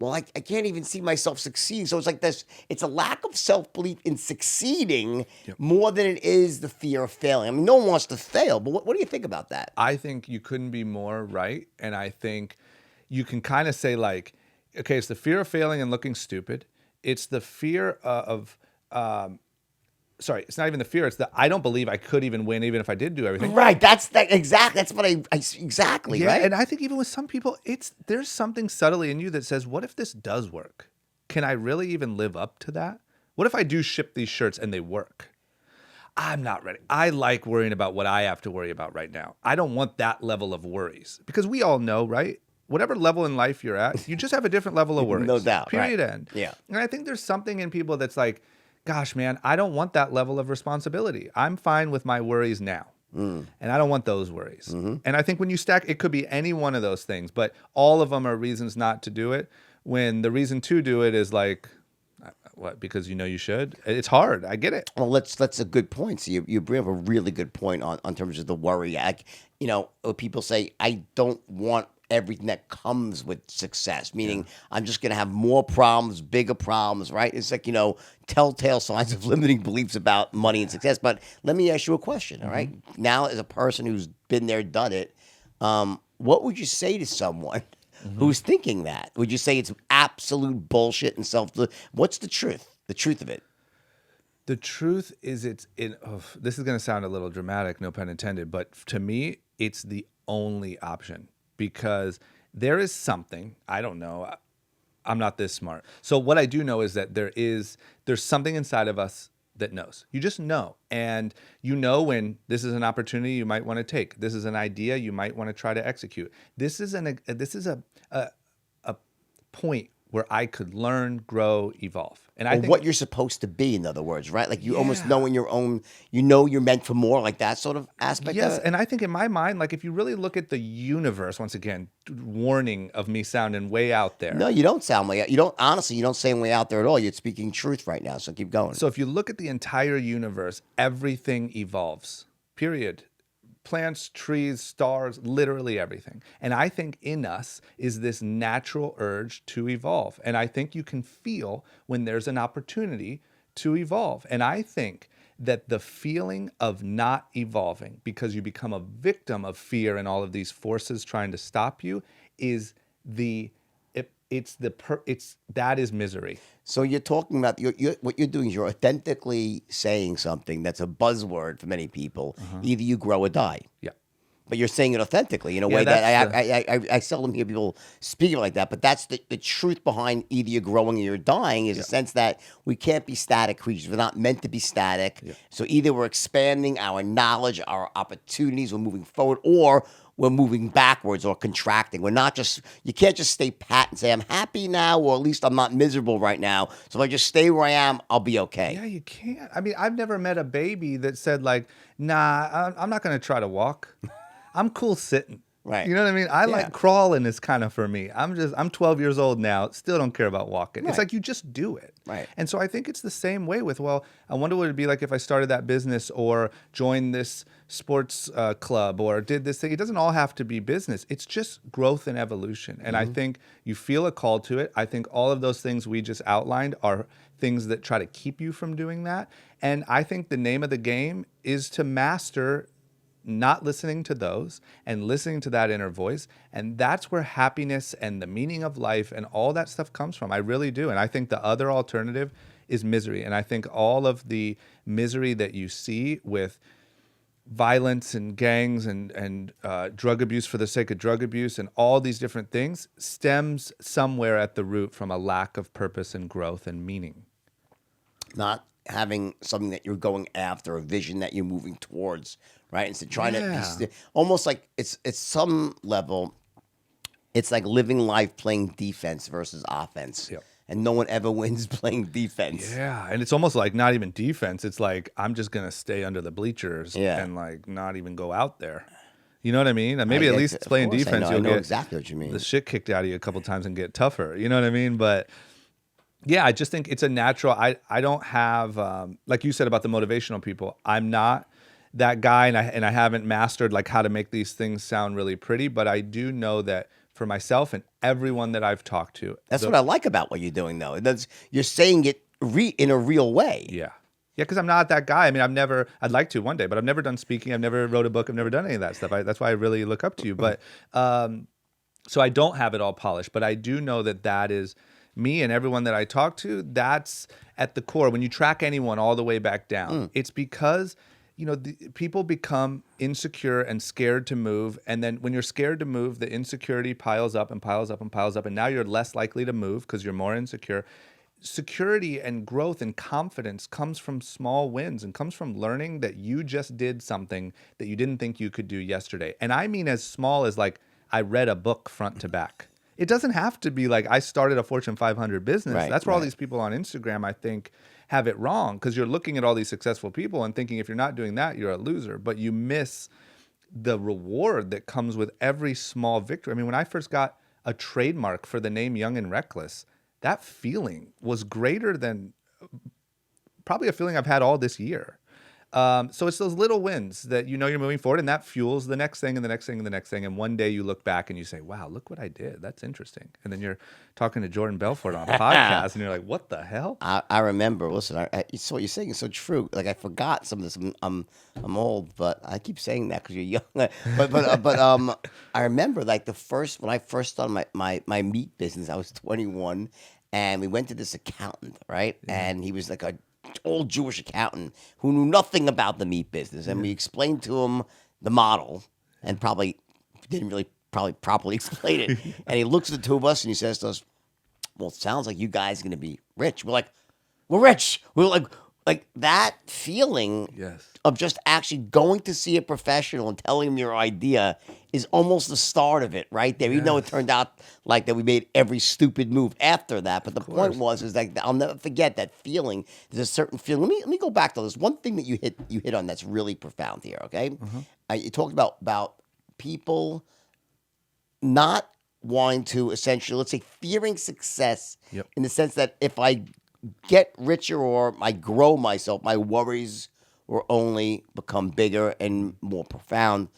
well, I can't even see myself succeeding. So it's like this. It's a lack of self-belief in succeeding more than it is the fear of failing. I mean, no one wants to fail, but what do you think about that? I think you couldn't be more right. And I think you can kind of say like, okay, it's the fear of failing and looking stupid. It's the fear sorry, it's not even the fear. It's the I don't believe I could even win even if I did do everything. Right. That's exactly. That's what exactly. Yeah, right. and I think even with some people, there's something subtly in you that says, what if this does work? Can I really even live up to that? What if I do ship these shirts and they work? I'm not ready. I like worrying about what I have to worry about right now. I don't want that level of worries because we all know, right? Whatever level in life you're at, you just have a different level of worries. No doubt. Period. Right. End. Yeah. And I think there's something in people that's like, gosh, man, I don't want that level of responsibility. I'm fine with my worries now. And I don't want those worries. And I think when you stack, it could be any one of those things, but all of them are reasons not to do it. When the reason to do it is like, what? Because you know you should. It's hard. I get it. Well, that's a good point. So you bring up a really good point on terms of the worry. Like, people say, I don't want everything that comes with success, meaning I'm just going to have more problems, bigger problems, right? It's like, telltale signs of limiting beliefs about money and success. But let me ask you a question, all right? Now, as a person who's been there, done it, what would you say to someone who's thinking that? Would you say it's absolute bullshit and what's the truth? The truth of it? The truth is this is going to sound a little dramatic, no pun intended, but to me, it's the only option. Because there is something, I don't know, I'm not this smart. So what I do know is that there's something inside of us that knows. You just know. And you know when this is an opportunity you might want to take. This is an idea you might want to try to execute. This is a point where I could learn, grow, evolve. And I think what you're supposed to be, in other words, right? Like you almost know in your own, you're meant for more, like that sort of aspect. Yes, of it? and I think in my mind, like if you really look at the universe, once again, warning of me sounding way out there. No, you don't sound way out. You don't sound way out there at all. You're speaking truth right now, so keep going. So if you look at the entire universe, everything evolves, period. Plants, trees, stars, literally everything. And I think in us is this natural urge to evolve. And I think you can feel when there's an opportunity to evolve. And I think that the feeling of not evolving because you become a victim of fear and all of these forces trying to stop you is that is misery. So you're talking about what you're doing is you're authentically saying something that's a buzzword for many people. Either you grow or die. Yeah. But you're saying it authentically in a way that I seldom hear people speaking like that. But that's the truth behind either you're growing or you're dying is a sense that we can't be static creatures. We're not meant to be static. Yeah. So either we're expanding our knowledge, our opportunities, we're moving forward, or we're moving backwards or contracting. You can't just stay pat and say, I'm happy now, or at least I'm not miserable right now. So if I just stay where I am, I'll be okay. Yeah, you can't. I mean, I've never met a baby that said like, nah, I'm not going to try to walk. I'm cool sitting. Right. You know what I mean? I like crawling is kind of for me. I'm 12 years old now, still don't care about walking. Right. It's like you just do it. Right. And so I think it's the same way with, I wonder what it'd be like if I started that business or joined this sports club or did this thing. It doesn't all have to be business. It's just growth and evolution. And I think you feel a call to it. I think all of those things we just outlined are things that try to keep you from doing that. And I think the name of the game is to master not listening to those and listening to that inner voice. And that's where happiness and the meaning of life and all that stuff comes from. I really do. And I think the other alternative is misery. And I think all of the misery that you see with violence and gangs and drug abuse for the sake of drug abuse and all these different things stems somewhere at the root from a lack of purpose and growth and meaning. Not having something that you're going after, a vision that you're moving towards, right? Instead of trying to almost like it's some level, it's like living life playing defense versus offense. Yep. and no one ever wins playing defense. Yeah, and it's almost like not even defense. It's like I'm just gonna stay under the bleachers and like not even go out there. You know what I mean? And maybe at least playing defense, you'll I know get exactly what you mean. the shit kicked out of you a couple times and get tougher. You know what I mean? But yeah, I just think it's a natural. I don't have like you said about the motivational people. I'm not that guy, and I haven't mastered like how to make these things sound really pretty. But I do know that for myself and everyone that I've talked to, That's what I like about what you're doing, though. You're saying it in a real way. Yeah. Yeah, because I'm not that guy. I mean, I'd like to one day, but I've never done speaking. I've never wrote a book. I've never done any of that stuff. That's why I really look up to you. But so I don't have it all polished, but I do know that is me and everyone that I talk to. That's at the core. When you track anyone all the way back down, it's because, people become insecure and scared to move. And then when you're scared to move, the insecurity piles up and piles up and piles up. And now you're less likely to move because you're more insecure. Security and growth and confidence comes from small wins and comes from learning that you just did something that you didn't think you could do yesterday. And I mean as small as like I read a book front to back. It doesn't have to be like I started a Fortune 500 business. Right, That's where all these people on Instagram, I think, have it wrong because you're looking at all these successful people and thinking if you're not doing that, you're a loser. But you miss the reward that comes with every small victory. I mean, when I first got a trademark for the name Young and Reckless, that feeling was greater than probably a feeling I've had all this year. So it's those little wins that you're moving forward, and that fuels the next thing and the next thing and the next thing. And one day you look back and you say, wow, look what I did. That's interesting. And then you're talking to Jordan Belfort on a podcast and you're like, what the hell? I remember, listen, so what you're saying is so true. Like I forgot some of this. I'm old, but I keep saying that because you're young. But I remember like when I first started my meat business, I was 21 and we went to this accountant, right? Yeah. And he was like a old Jewish accountant who knew nothing about the meat business, and we explained to him the model, and probably didn't really properly explain it. And he looks at the two of us and he says to us, "Well, it sounds like you guys are going to be rich." We're like, "We're rich." We're like that feeling of just actually going to see a professional and telling him your idea is almost the start of it right there. Even though it turned out like that we made every stupid move after that. But the point is like I'll never forget that feeling. There's a certain feeling. Let me go back to this one thing that you hit on that's really profound here, okay? You talked about people not wanting to essentially, let's say, fearing success in the sense that if I get richer or I grow myself, my worries will only become bigger and more profound.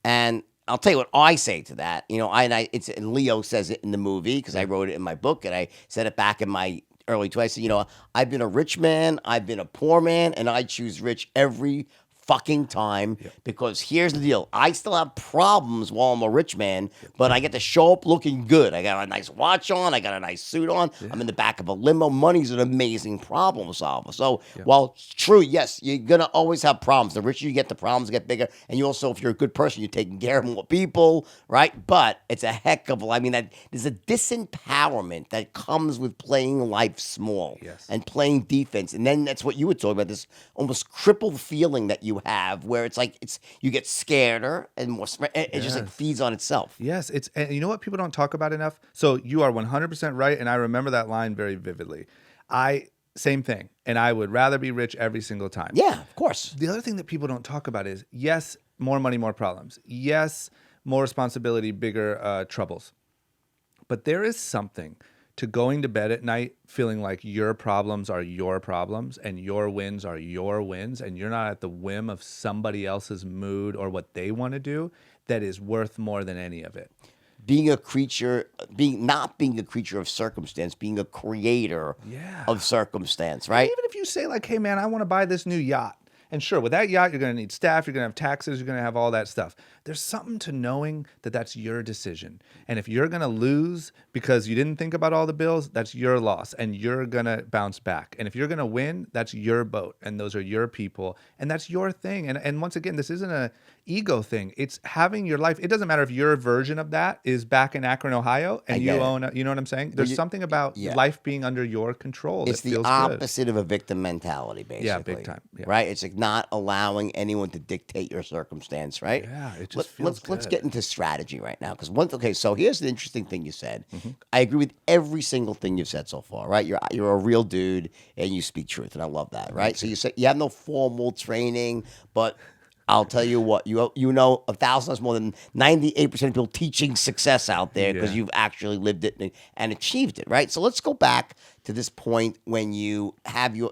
And I'll tell you what I say to that. And Leo says it in the movie because I wrote it in my book and I said it back in my early 20s. I said, I've been a rich man, I've been a poor man, and I choose rich every fucking time because here's the deal. I still have problems while I'm a rich man, but I get to show up looking good. I got a nice watch on. I got a nice suit on. I'm in the back of a limo. Money's an amazing problem solver. So while it's true, yes, you're going to always have problems. The richer you get, the problems get bigger. And you also, if you're a good person, you're taking care of more people, right? But it's a heck of there's a disempowerment that comes with playing life small and playing defense. And then that's what you were talking about, this almost crippled feeling that you have where it's like you get scareder and more it just like feeds on itself. Yes, and you know what people don't talk about enough? So you are 100% right, and I remember that line very vividly. Same thing, and I would rather be rich every single time. Yeah, of course. The other thing that people don't talk about is, yes, more money, more problems. Yes, more responsibility, bigger troubles. But there is something to going to bed at night feeling like your problems are your problems and your wins are your wins, and you're not at the whim of somebody else's mood or what they want to do, that is worth more than any of it. Not being a creature of circumstance, being a creator of circumstance, right? Even if you say like, hey man, I want to buy this new yacht. And sure, with that yacht, you're going to need staff, you're going to have taxes, you're going to have all that stuff. There's something to knowing that that's your decision. And if you're going to lose because you didn't think about all the bills, that's your loss, and you're going to bounce back. And if you're going to win, that's your boat, and those are your people, and that's your thing. And once again, this isn't an ego thing. It's having your life. It doesn't matter if your version of that is back in Akron, Ohio, and you own, you know what I'm saying? There's something about life being under your control that feels good. It's the opposite of a victim mentality, basically. Yeah, big time. Yeah. Right? It's like not allowing anyone to dictate your circumstance, right? Yeah, it just feels let's good. get into strategy right now, because so here's the interesting thing you said. Mm-hmm. I agree with every single thing you've said so far, right? You're a real dude and you speak truth, and I love that, right? So you say you have no formal training, but I'll tell you what, you know 1,000 times more than 98% of people teaching success out there, because Yeah. you've actually lived it and achieved it, right? So let's go back to this point when you have you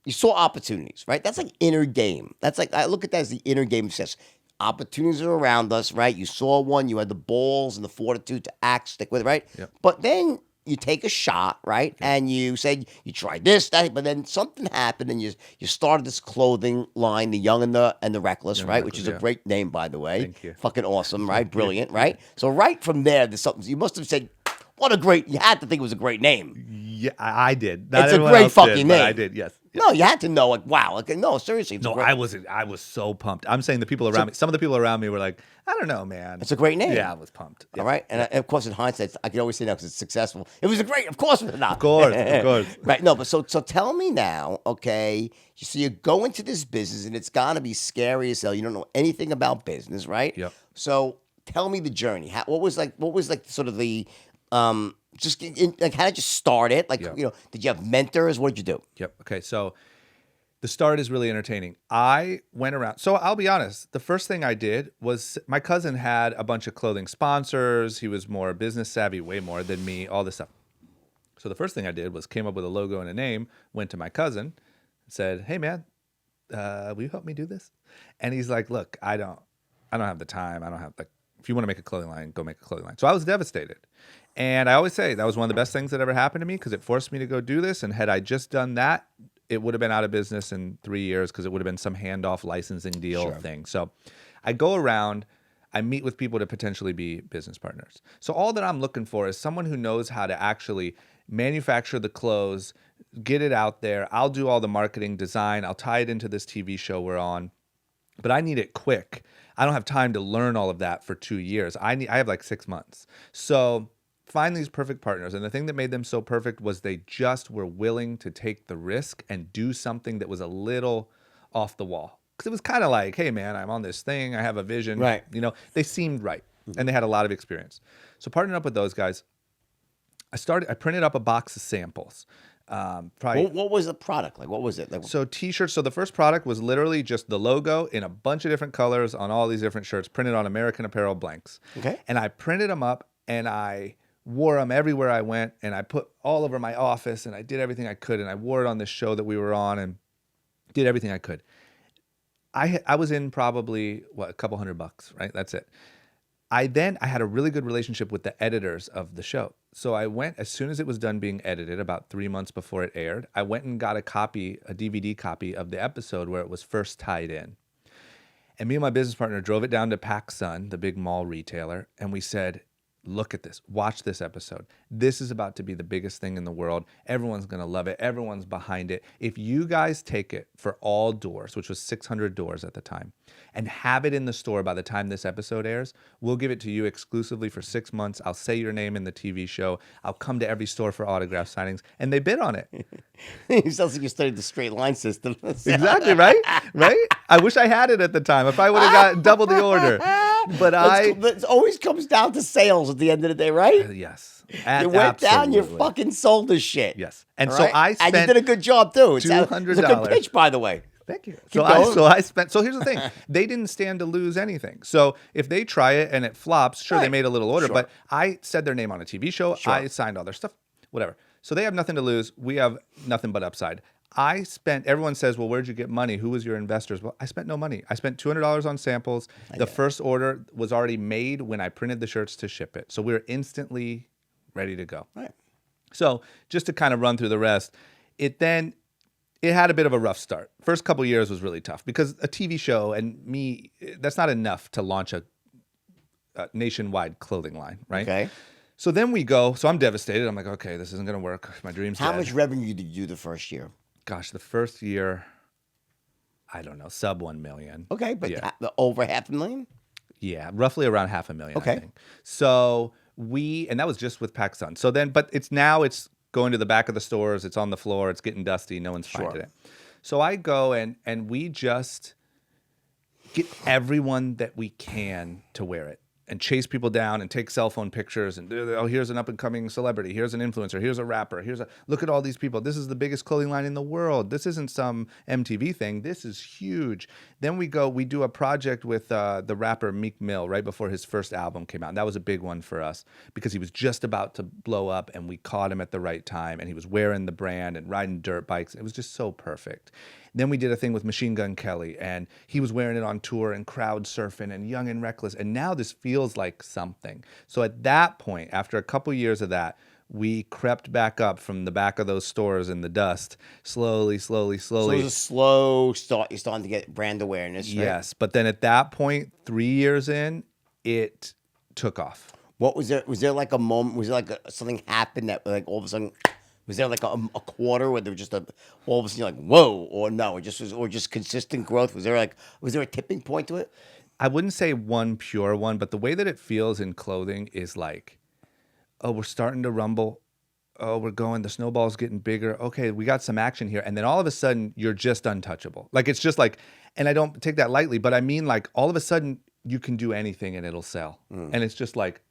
saw opportunities, right? That's like inner game. That's like, I look at that as the inner game of success. Opportunities are around us, right? You saw one, you had the balls and the fortitude to stick with it, right? Yep. But then you take a shot, right? And you said you tried this, that, but then something happened, and you started this clothing line, the Young and the Reckless, Young and right? Which Reckless, is a yeah. great name, by the way. Thank you. Fucking awesome, right? Brilliant, right? So right from there, there's something you must have said. You had to think it was a great name. Yeah, I did. Not It's a everyone great else fucking did, but name. I did. Yes. No, you had to know, like, wow, like, no, seriously, it's No, a great, I was so pumped. I'm saying the people around me. Some of the people around me were like, I don't know, man. it's a great name. Yeah, I was pumped. Yeah. All right, and of course, in hindsight, I can always say now because it's successful. It was of course, it's not. Of course. Right? No, but so tell me now, okay? So you go into this business, and it's gonna be scary as hell. You don't know anything about business, right? Yep. So tell me the journey. What was like sort of the like, how did you start it? Like, Yep. did you have mentors? What did you do? Yep. Okay. So the start is really entertaining. I went around. So I'll be honest. The first thing I did was my cousin had a bunch of clothing sponsors. He was more business savvy, way more than me, all this stuff. So the first thing I did was came up with a logo and a name, went to my cousin, said, hey, man, will you help me do this? And he's like, look, I don't have the time. I don't have, like, if you want to make a clothing line, go make a clothing line. So I was devastated. And I always say that was one of the best things that ever happened to me, because it forced me to go do this. And had I just done that, it would have been out of business in 3 years, because it would have been some handoff licensing deal thing. So I go around, I meet with people to potentially be business partners. So all that I'm looking for is someone who knows how to actually manufacture the clothes, get it out there. I'll do all the marketing, design. I'll tie it into this TV show we're on. But I need it quick. I don't have time to learn all of that for 2 years. I have like 6 months. So find these perfect partners. And the thing that made them so perfect was they just were willing to take the risk and do something that was a little off the wall. Because it was kind of like, hey, man, I'm on this thing. I have a vision. Right. They seemed right. And they had a lot of experience. So partnering up with those guys, I printed up a box of samples. What was the product like? What was it like? So t-shirts. So the first product was literally just the logo in a bunch of different colors on all these different shirts, printed on American Apparel blanks. Okay. And I printed them up, and I wore them everywhere I went, and I put all over my office, and I did everything I could, and I wore it on this show that we were on, and did everything I could. I was in probably a couple $100, right? That's it. I had a really good relationship with the editors of the show. So I went, as soon as it was done being edited, about 3 months before it aired, I went and got a DVD copy of the episode where it was first tied in. And me and my business partner drove it down to PacSun, the big mall retailer, and we said, look at this. Watch this episode. This is about to be the biggest thing in the world. Everyone's going to love it. Everyone's behind it. If you guys take it for all doors, which was 600 doors at the time, and have it in the store by the time this episode airs, we'll give it to you exclusively for 6 months. I'll say your name in the TV show. I'll come to every store for autograph signings. And they bid on it. It sounds like you studied the straight line system. Exactly, right? Right? I wish I had it at the time. If I would have got double the order. But it always comes down to sales at the end of the day, right? Yes. You went down, you Absolutely. fucking sold this shit. Yes. And All so right? I spent and you did a good job too. It's a $200. good pitch, by the way. Thank you. Keep going. So here's the thing. They didn't stand to lose anything. So if they try it and it flops, sure, they Right. made a little order, Sure. but I said their name on a TV show. Sure. I signed all their stuff, whatever. So they have nothing to lose. We have nothing but upside. Everyone says, well, where'd you get money? Who was your investors? Well, I spent no money. I spent $200 on samples. The first order was already made when I printed the shirts to ship it. So we were instantly ready to go. Right. So just to kind of run through the rest, it had a bit of a rough start. First couple years was really tough because a TV show and me, that's not enough to launch a nationwide clothing line, right? Okay. So then so I'm devastated. I'm like, okay, this isn't going to work. My dream's How dead. much revenue did you do the first year? Gosh, the first year, I don't know, sub 1 million. Okay, but yeah, over $500,000? yeah, roughly around $500,000. Okay. I think. So and that was just with PacSun. So then, but it's going to the back of the stores. It's on the floor. It's getting dusty. No one's finding it. So I go and we just get everyone that we can to wear it and chase people down and take cell phone pictures and oh, here's an up and coming celebrity, here's an influencer, here's a rapper, look at all these people. This is the biggest clothing line in the world. This isn't some MTV thing. This is huge. Then we do a project with the rapper Meek Mill right before his first album came out. And that was a big one for us because he was just about to blow up and we caught him at the right time and he was wearing the brand and riding dirt bikes. It was just so perfect. Then we did a thing with Machine Gun Kelly, and he was wearing it on tour and crowd surfing and Young and Reckless. And now this feels like something. So at that point, after a couple years of that, we crept back up from the back of those stores in the dust, slowly. So it was a slow start. You're starting to get brand awareness, right? Yes, but then at that point, 3 years in, it took off. What was there? Was there like a moment? Was there like something happened that like all of a sudden? Was there like a quarter where there was just all of a sudden you're like, whoa, or no, it just was, or just consistent growth? Was there a tipping point to it? I wouldn't say one pure one, but the way that it feels in clothing is like, oh, we're starting to rumble. Oh, we're going, the snowball's getting bigger. Okay, we got some action here. And then all of a sudden you're just untouchable. Like, it's just like, and I don't take that lightly, but I mean like all of a sudden you can do anything and it'll sell. And it's just like,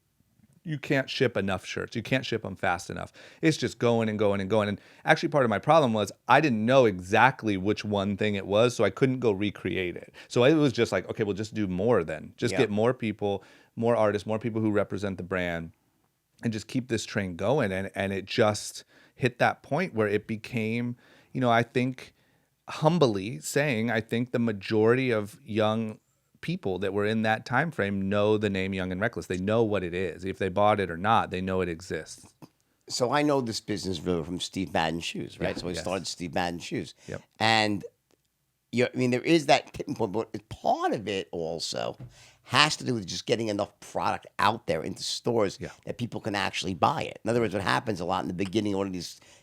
you can't ship enough shirts. You can't ship them fast enough. It's just going and going and going. And actually part of my problem was I didn't know exactly which one thing it was, so I couldn't go recreate it. So it was just like, okay, we'll just do more then. Just get more people, more artists, more people who represent the brand, and just keep this train going. And it just hit that point where it became, I think humbly saying, I think the majority of young people that were in that time frame know the name Young and Reckless. They know what it is. If they bought it or not, they know it exists. So I know this business really from Steve Madden Shoes, right? Yeah, So I yes. started Steve Madden Shoes. Yep. And there is that tipping point, but part of it also has to do with just getting enough product out there into stores that people can actually buy it. In other words, what happens a lot in the beginning,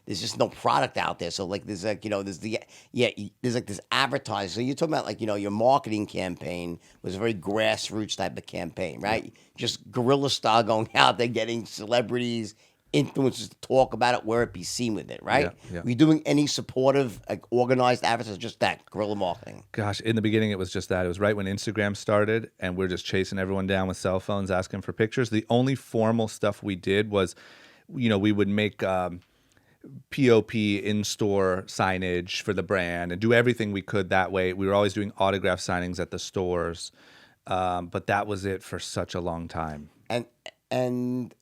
there's just no product out there. So like there's like, there's like this advertising. So you're talking about like, your marketing campaign was a very grassroots type of campaign, right? Yeah. Just guerrilla style going out there, getting celebrities, influencers to talk about it, where it be seen with it, right? Yeah. Were you doing any supportive, like organized advertising, just that guerrilla marketing? Gosh, in the beginning, it was just that. It was right when Instagram started, and we're just chasing everyone down with cell phones, asking for pictures. The only formal stuff we did was, we would make POP in-store signage for the brand and do everything we could that way. We were always doing autograph signings at the stores, but that was it for such a long time. And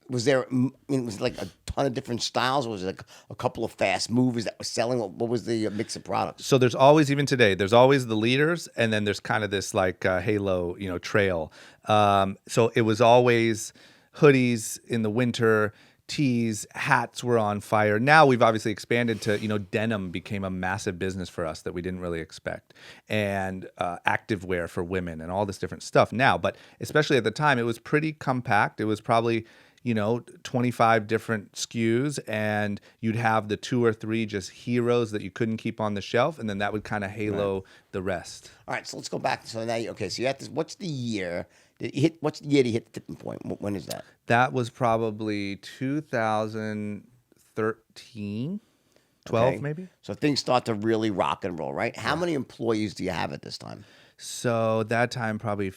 was there? Was it like a ton of different styles, or was it like a couple of fast movers that were selling? What was the mix of products? So there's always, even today, there's always the leaders, and then there's kind of this like halo, trail. So it was always hoodies in the winter, tees, hats were on fire. Now we've obviously expanded to, denim became a massive business for us that we didn't really expect, and activewear for women and all this different stuff now. But especially at the time, it was pretty compact. It was probably 25 different SKUs, and you'd have the 2 or 3 just heroes that you couldn't keep on the shelf, and then that would kind of halo the rest. All right, so let's go back. So now, so you have this. What's the year that you hit? What's the year that you hit the tipping point? When is that? That was probably 2013, 12 maybe. So things start to really rock and roll, right? How many employees do you have at this time? So that time probably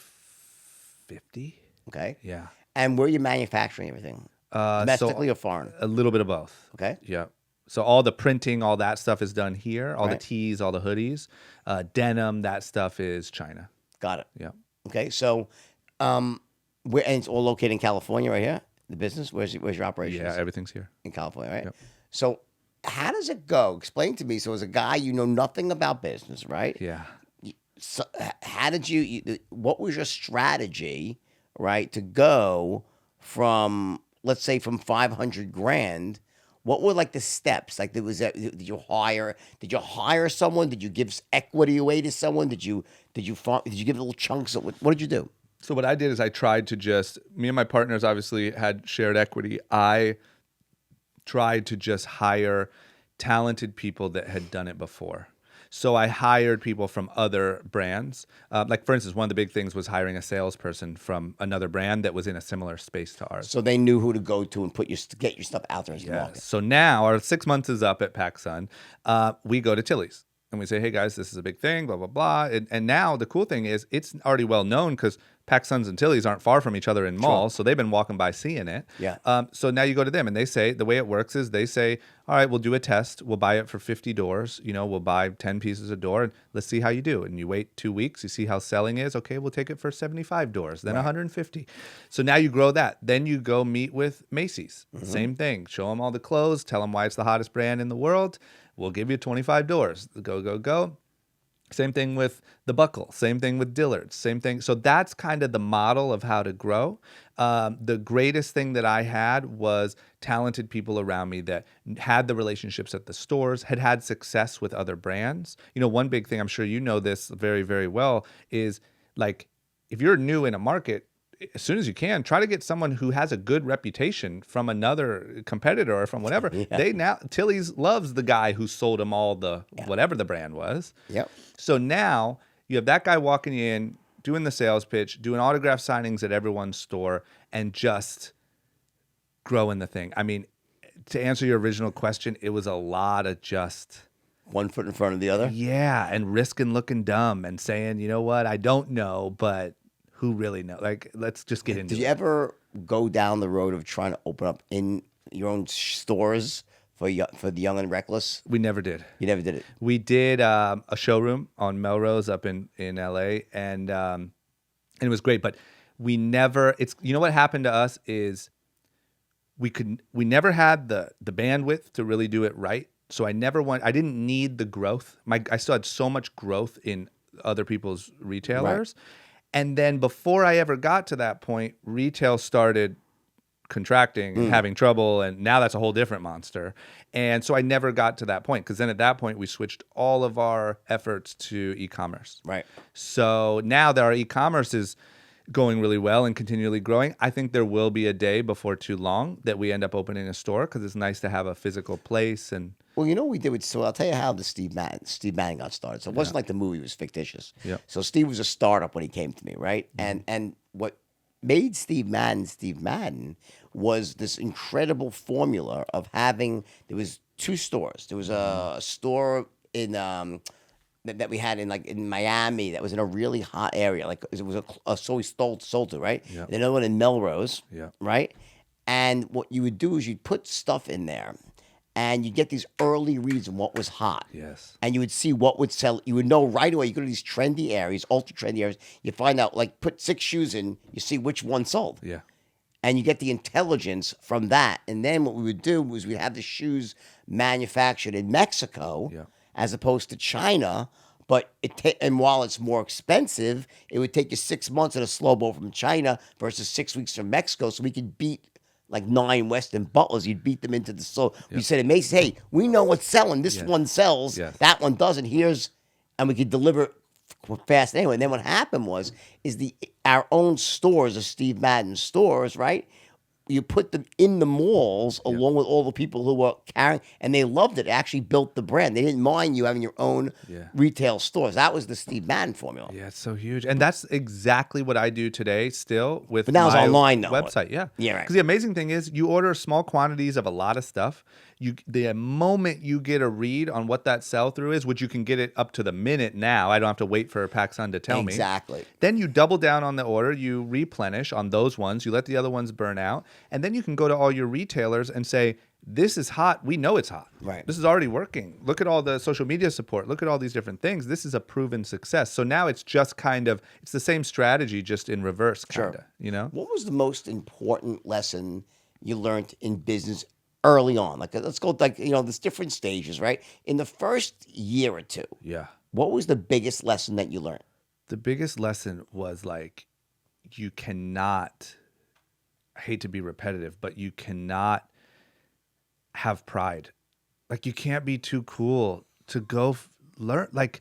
50. Okay. Yeah. And where are you manufacturing everything? Domestically or foreign? A little bit of both. Okay. Yeah. So all the printing, all that stuff is done here. All the tees, all the hoodies, denim, that stuff is China. Got it. Yeah. Okay. So, and it's all located in California, right here. The business. Where's your operations? Yeah, everything's here in California, right? Yep. So, how does it go? Explain to me. So, as a guy, you know nothing about business, right? Yeah. So, how did you? What was your strategy? Right, to go from, let's say, from 500 grand, what were like the steps? Like, did you hire someone? Did you give equity away to someone? Did you give little chunks? What did you do? So what I did is I tried to me and my partners obviously had shared equity. I tried to just hire talented people that had done it before. So I hired people from other brands. Like, for instance, one of the big things was hiring a salesperson from another brand that was in a similar space to ours. So they knew who to go to and get your stuff out there as the market. So now our 6 months is up at PacSun. We go to Tilly's. and we say, hey guys, this is a big thing, blah, blah, blah. And now the cool thing is it's already well known because PacSuns and Tilly's aren't far from each other in malls. So they've been walking by seeing it. Yeah. So now you go to them and they say, the way it works is they say, all right, we'll do a test. We'll buy it for 50 doors. We'll buy 10 pieces a door and let's see how you do. And you wait 2 weeks, you see how selling is. Okay, we'll take it for 75 doors, then 150. So now you grow that. Then you go meet with Macy's. Same thing. Show them all the clothes. Tell them why it's the hottest brand in the world. We'll give you 25 doors. Go, go, go. Same thing with the Buckle. Same thing with Dillard's. Same thing. So that's kind of the model of how to grow. The greatest thing that I had was talented people around me that had the relationships at the stores, had success with other brands. One big thing, I'm sure you know this very, very well, is like if you're new in a market, as soon as you can, try to get someone who has a good reputation from another competitor or from whatever. Tilly's loves the guy who sold them all the whatever the brand was. Yep. So now you have that guy walking in, doing the sales pitch, doing autograph signings at everyone's store, and just growing the thing. I mean, to answer your original question, it was a lot of just one foot in front of the other. Yeah, and risking looking dumb and saying, you know what, I don't know, but who really knows? Like, let's just get into it. Did you ever go down the road of trying to open up in your own stores for the Young and Reckless? We never did. You never did it? We did a showroom on Melrose up in LA, and it was great, but we never, what happened to us is we never had the bandwidth to really do it right. So I didn't need the growth. I still had so much growth in other people's retailers. Right. And then before I ever got to that point, retail started contracting and having trouble, and now that's a whole different monster. And so I never got to that point because then at that point we switched all of our efforts to e-commerce. Right. So now that our e-commerce is going really well and continually growing, I think there will be a day before too long that we end up opening a store because it's nice to have a physical place. And well, what we did so I'll tell you how the Steve Madden got started. So it wasn't like the movie was fictitious. Yeah. So Steve was a startup when he came to me, right? And what made Steve Madden was this incredible formula of there was 2 stores. There was a store in that we had in Miami that was in a really hot area. Like it was so we sold to, right? Yeah. And another one in Melrose, Yeah. right? And what you would do is you'd put stuff in there and you'd get these early reads on what was hot. Yes. And you would see what would sell. You would know right away. You go to these trendy areas, ultra trendy areas. You find out, like, put 6 shoes in, you see which one sold. Yeah. And you get the intelligence from that. And then what we would do was we'd have the shoes manufactured in Mexico as opposed to China. But and while it's more expensive, it would take you 6 months in a slow boat from China versus 6 weeks from Mexico. So we could beat like 9 Western Butlers. You'd beat them into the soul. We said to Macy's, hey, we know what's selling. This one sells. That one doesn't. And we could deliver fast anyway. And then what happened is our own stores, the Steve Madden stores, right? You put them in the malls along with all the people who were carrying, and they loved it. It actually built the brand. They didn't mind you having your own retail stores. That was the Steve Madden formula. Yeah, it's so huge. And that's exactly what I do today still with but now my it's online though. website. Yeah. Yeah, right. Because the amazing thing is you order small quantities of a lot of stuff. The moment you get a read on what that sell-through is, which you can get it up to the minute now. I don't have to wait for PacSun to tell me. Exactly. Then you double down on the order. You replenish on those ones. You let the other ones burn out. And then you can go to all your retailers and say, this is hot. We know it's hot. Right. This is already working. Look at all the social media support. Look at all these different things. This is a proven success. So now it's just it's the same strategy, just in reverse, kind of, What was the most important lesson you learned in business early on? Like, let's go, there's different stages, right? In the first year or two. Yeah. What was the biggest lesson that you learned? The biggest lesson was you cannot, I hate to be repetitive, but you cannot have pride. Like, you can't be too cool to go learn. Like,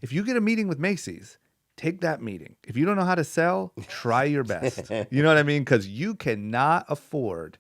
if you get a meeting with Macy's, take that meeting. If you don't know how to sell, try your best. You know what I mean? Because you cannot afford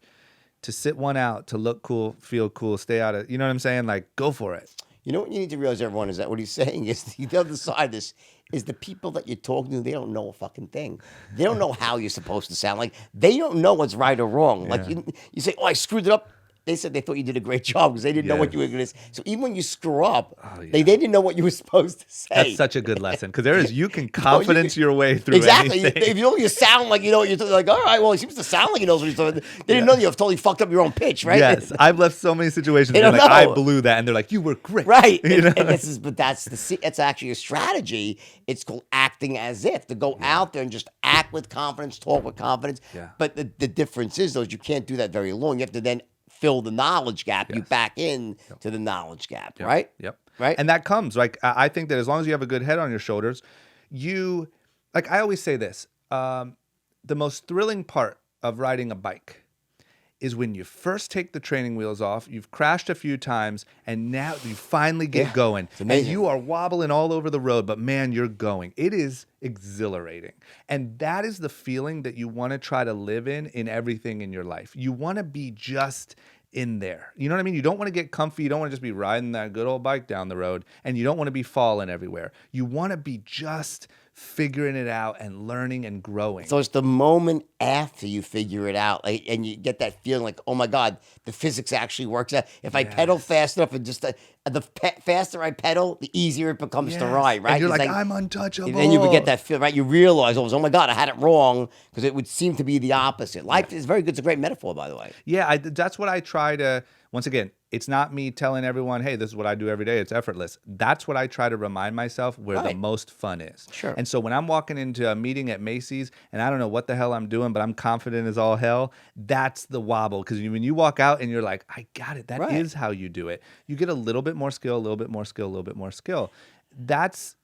to sit one out, to look cool, feel cool, stay out of, you know what I'm saying? Like, go for it. You know what you need to realize, everyone, is that what he's saying is the other side of this is the people that you're talking to, they don't know a fucking thing. They don't know how you're supposed to sound. Like, they don't know what's right or wrong. Like, you say, oh, I screwed it up. they said they thought you did a great job because they didn't know what you were going to say. So even when you screw up, yeah. they didn't know what you were supposed to say. That's such a good lesson because you can confidence your way through exactly. anything. If you sound like you know what you're talking, like, all right, well, he seems to sound like he knows what he's talking. They didn't know you have totally fucked up your own pitch, right? Yes, I've left so many situations They where don't like I know. blew that, and they're like, "You were great." Right. You know? And but that's actually a strategy. It's called acting as if, to go out there and just act with confidence, talk with confidence. Yeah. But the difference is, though, you can't do that very long. You have to then fill the knowledge gap. You back in to the knowledge gap, right? Yep. Right. And that comes like I think that as long as you have a good head on your shoulders, like I always say this: the most thrilling part of riding a bike is when you first take the training wheels off, you've crashed a few times, and now you finally get going. It's amazing. And you are wobbling all over the road, but man, you're going. It is exhilarating. And that is the feeling that you want to try to live in everything in your life. You want to be just in there. You know what I mean? You don't want to get comfy. You don't want to just be riding that good old bike down the road, and you don't want to be falling everywhere. You want to be just figuring it out and learning and growing. So it's the moment after you figure it out, like, and you get that feeling like, oh my God, the physics actually works out. If I pedal fast enough and just faster I pedal, the easier it becomes to ride, right? And you're It's like, I'm untouchable. And then you would get that feel, right? You realize, oh my God, I had it wrong, because it would seem to be the opposite. Life is very good. It's a great metaphor, by the way. Yeah, that's what I try to, once again, it's not me telling everyone, hey, this is what I do every day. It's effortless. That's what I try to remind myself where the most fun is. Sure. And so when I'm walking into a meeting at Macy's and I don't know what the hell I'm doing, but I'm confident as all hell, that's the wobble. Because when you walk out and you're like, I got it. That is how you do it. You get a little bit more skill, a little bit more skill, a little bit more skill. That's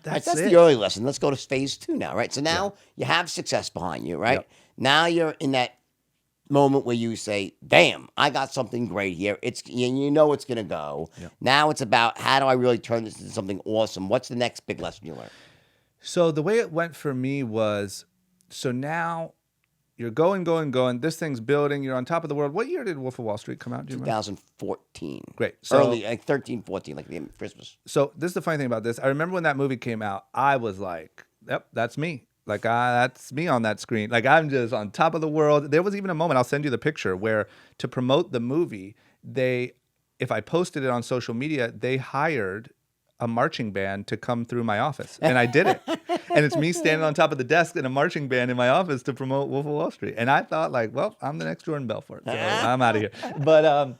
the early lesson. Let's go to phase 2 now, right? So now you have success behind you, right? Yep. Now you're in that moment where you say, damn, I got something great here. You know it's going to go. Yep. Now it's about, how do I really turn this into something awesome? What's the next big lesson you learn? So the way it went for me was, so now you're going. This thing's building. You're on top of the world. What year did Wolf of Wall Street come out? Do you remember? 2014. Great. So, early, like 13, 14, like the end of Christmas. So this is the funny thing about this. I remember when that movie came out, I was like, yep, that's me. Like, that's me on that screen. Like, I'm just on top of the world. There was even a moment, I'll send you the picture, where to promote the movie, if I posted it on social media, they hired a marching band to come through my office. And I did it. And it's me standing on top of the desk in a marching band in my office to promote Wolf of Wall Street. And I thought, like, well, I'm the next Jordan Belfort. So I'm out of here. But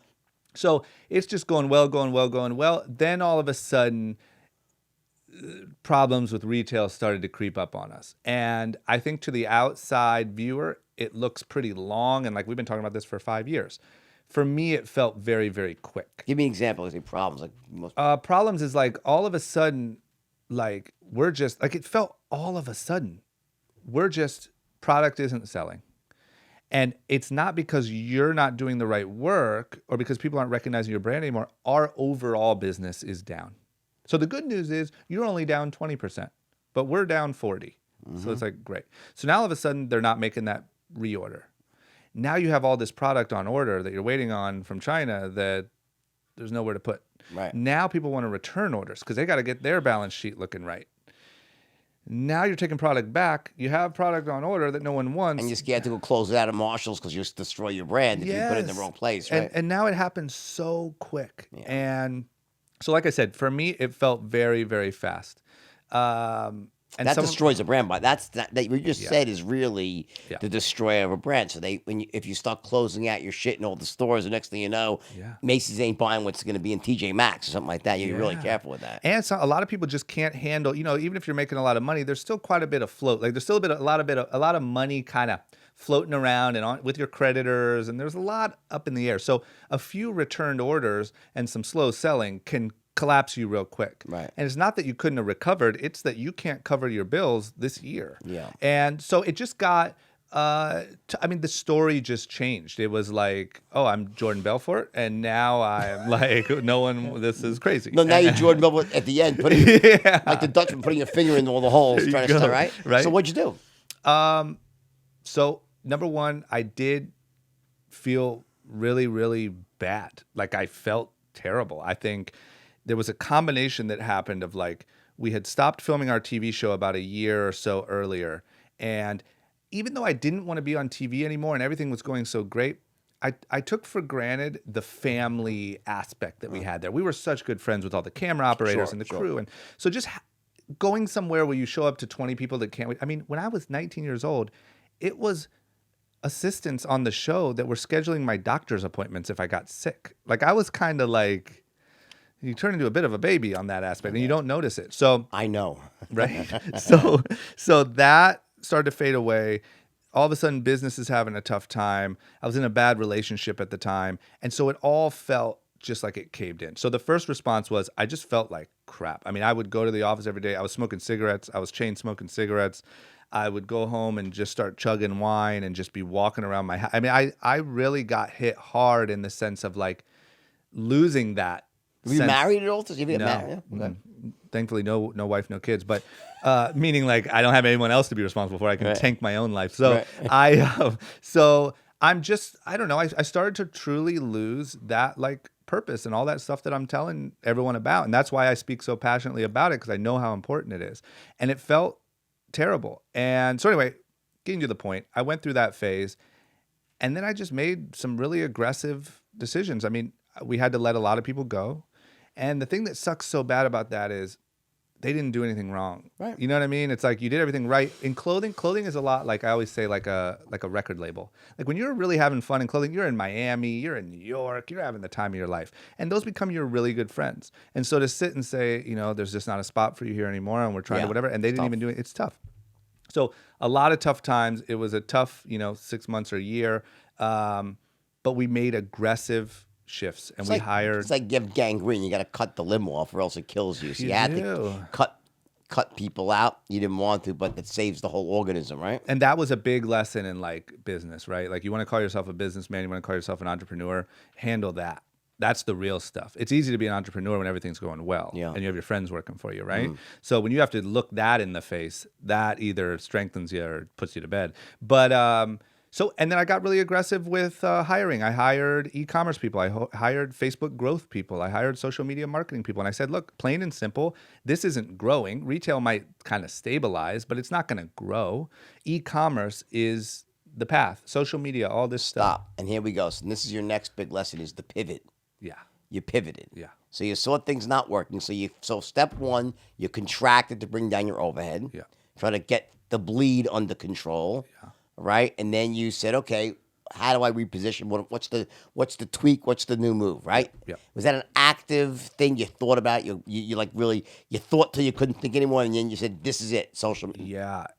so it's just going well. Then all of a sudden, problems with retail started to creep up on us. And I think to the outside viewer, it looks pretty long. And like, we've been talking about this for 5 years. For me, it felt very, very quick. Give me an example of the problems. Like most problems is like all of a sudden, like we're just like, it felt all of a sudden, product isn't selling. And it's not because you're not doing the right work or because people aren't recognizing your brand anymore. Our overall business is down. So the good news is you're only down 20%, but we're down 40. So it's like, great. So now all of a sudden they're not making that reorder. Now you have all this product on order that you're waiting on from China that there's nowhere to put. Right. Now people want to return orders because they got to get their balance sheet looking right. Now you're taking product back. You have product on order that no one wants. And you're scared to go close it out at Marshall's because you'll destroy your brand if you put it in the wrong place, right? And now it happens so quick. Yeah. And so like I said, for me, it felt very, very fast. And that destroys a brand. But that we just said is really the destroyer of a brand. So if you start closing out your shit in all the stores, the next thing you know, Macy's ain't buying what's going to be in TJ Maxx or something like that. You're really careful with that. And so a lot of people just can't handle. Even if you're making a lot of money, there's still quite a bit of float. Like there's still a lot of money kind of floating around and on with your creditors, and there's a lot up in the air. So a few returned orders and some slow selling can collapse you real quick. Right. And it's not that you couldn't have recovered, it's that you can't cover your bills this year. Yeah. And so it just got the story just changed. It was like, oh, I'm Jordan Belfort, and now I'm like, this is crazy. No, now you're Jordan Belfort at the end, putting like the Dutchman putting a finger in all the holes, trying to start, right? Right. So what'd you do? So number one, I did feel really, really bad. Like I felt terrible. I think there was a combination that happened of like, we had stopped filming our TV show about a year or so earlier. And even though I didn't want to be on TV anymore and everything was going so great, I took for granted the family aspect that we had there. We were such good friends with all the camera operators Sure, and the sure. crew. And so just going somewhere where you show up to 20 people that can't wait. I mean, when I was 19 years old, it was assistants on the show that were scheduling my doctor's appointments if I got sick. Like I was kind of like, you turn into a bit of a baby on that aspect and you don't notice it. So I know. right? So that started to fade away. All of a sudden, business is having a tough time. I was in a bad relationship at the time. And so it all felt just like it caved in. So the first response was, I just felt like crap. I mean, I would go to the office every day. I was smoking cigarettes. I was chain smoking cigarettes. I would go home and just start chugging wine and just be walking around my house. I mean, I really got hit hard in the sense of like losing that. Were you married at all? Did you get No. married? Yeah. Okay. Thankfully, no wife, no kids. But meaning like I don't have anyone else to be responsible for. I can Right. tank my own life. So Right. so I'm just I don't know. I started to truly lose that like purpose and all that stuff that I'm telling everyone about, and that's why I speak so passionately about it because I know how important it is. And it felt terrible. And so anyway, getting to the point, I went through that phase, and then I just made some really aggressive decisions. I mean, we had to let a lot of people go. And the thing that sucks so bad about that is they didn't do anything wrong. Right. You know what I mean? It's like you did everything right. In clothing is a lot like I always say like a record label. Like when you're really having fun in clothing, you're in Miami, you're in New York, you're having the time of your life. And those become your really good friends. And so to sit and say, you know, there's just not a spot for you here anymore and we're trying to whatever, and they didn't even do it, it's tough. So a lot of tough times. It was a tough, 6 months or a year. But we made aggressive shifts and we hired. It's like you have gangrene. You got to cut the limb off, or else it kills you. So you had to cut people out. You didn't want to, but it saves the whole organism, right? And that was a big lesson in like business, right? Like you want to call yourself a businessman, you want to call yourself an entrepreneur, handle that. That's the real stuff. It's easy to be an entrepreneur when everything's going well and you have your friends working for you, right? So when you have to look that in the face, that either strengthens you or puts you to bed. But and then I got really aggressive with hiring. I hired e-commerce people. I hired Facebook growth people. I hired social media marketing people. And I said, look, plain and simple, this isn't growing. Retail might kind of stabilize, but it's not going to grow. E-commerce is the path. Social media, all this stuff. Stop. And here we go. So this is your next big lesson is the pivot. Yeah. You pivoted. Yeah. So you saw things not working. So step one, you contracted to bring down your overhead. Yeah. Try to get the bleed under control. Yeah. Right. And then you said, okay, how do I reposition? What's the tweak? What's the new move? Right. Yeah. Was that an active thing you thought about? You like really, you thought till you couldn't think anymore. And then you said, this is it. Social media.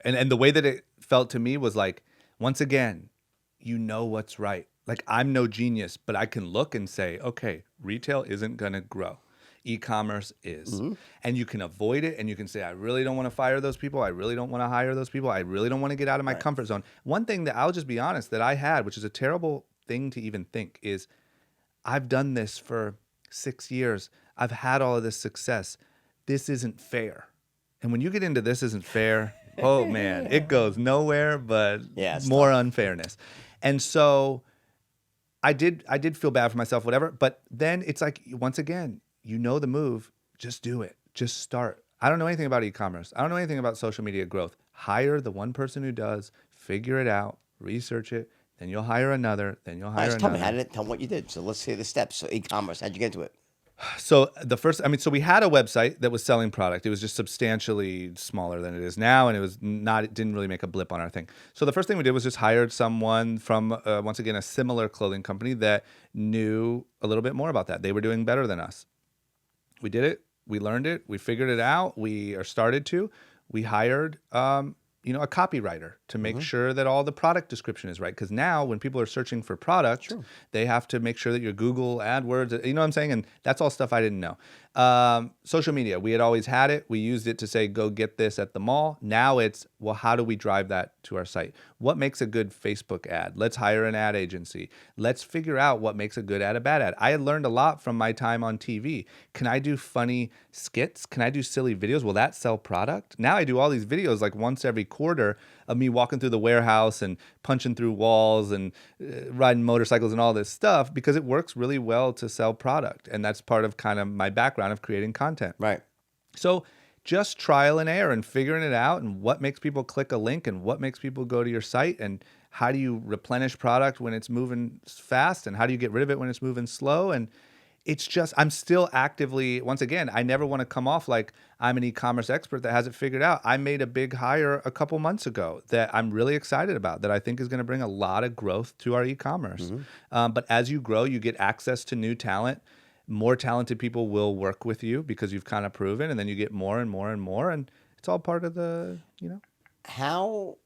Yeah. And the way that it felt to me was like, once again, you know what's right. Like I'm no genius, but I can look and say, okay, retail isn't going to grow. E-commerce is. And you can avoid it and you can say, I really don't want to fire those people. I really don't want to hire those people. I really don't want to get out of my comfort zone. One thing that I'll just be honest that I had, which is a terrible thing to even think, is I've done this for 6 years. I've had all of this success. This isn't fair. And when you get into this isn't fair, oh man, it goes nowhere but more unfairness. And so I did feel bad for myself, whatever. But then it's like, once again, you know the move, just do it. Just start. I don't know anything about e-commerce. I don't know anything about social media growth. Hire the one person who does, figure it out, research it, then you'll hire another, then you'll hire another. Tell me what you did. So let's hear the steps. So e-commerce, how'd you get into it? So so we had a website that was selling product. It was just substantially smaller than it is now, and it didn't really make a blip on our thing. So the first thing we did was just hired someone from, once again, a similar clothing company that knew a little bit more about that. They were doing better than us. We did it. We learned it. We figured it out. We started to. We hired, a copywriter to make sure that all the product description is right. Because now when people are searching for product, they have to make sure that your Google AdWords, you know what I'm saying? And that's all stuff I didn't know. Social media, we had always had it. We used it to say, go get this at the mall. Now it's, well, how do we drive that to our site? What makes a good Facebook ad? Let's hire an ad agency. Let's figure out what makes a good ad, a bad ad. I had learned a lot from my time on TV. Can I do funny skits? Can I do silly videos? Will that sell product? Now I do all these videos like once every quarter of me walking through the warehouse and punching through walls and riding motorcycles and all this stuff because it works really well to sell product. And that's part of kind of my background of creating content. Right. So just trial and error and figuring it out, and what makes people click a link and what makes people go to your site, and how do you replenish product when it's moving fast, and how do you get rid of it when it's moving slow. And it's just, I'm still actively, once again, I never want to come off like I'm an e-commerce expert that has it figured out. I made a big hire a couple months ago that I'm really excited about, that I think is going to bring a lot of growth to our e-commerce. But as you grow, you get access to new talent. More talented people will work with you because you've kind of proven, and then you get more and more and more, and it's all part of the, How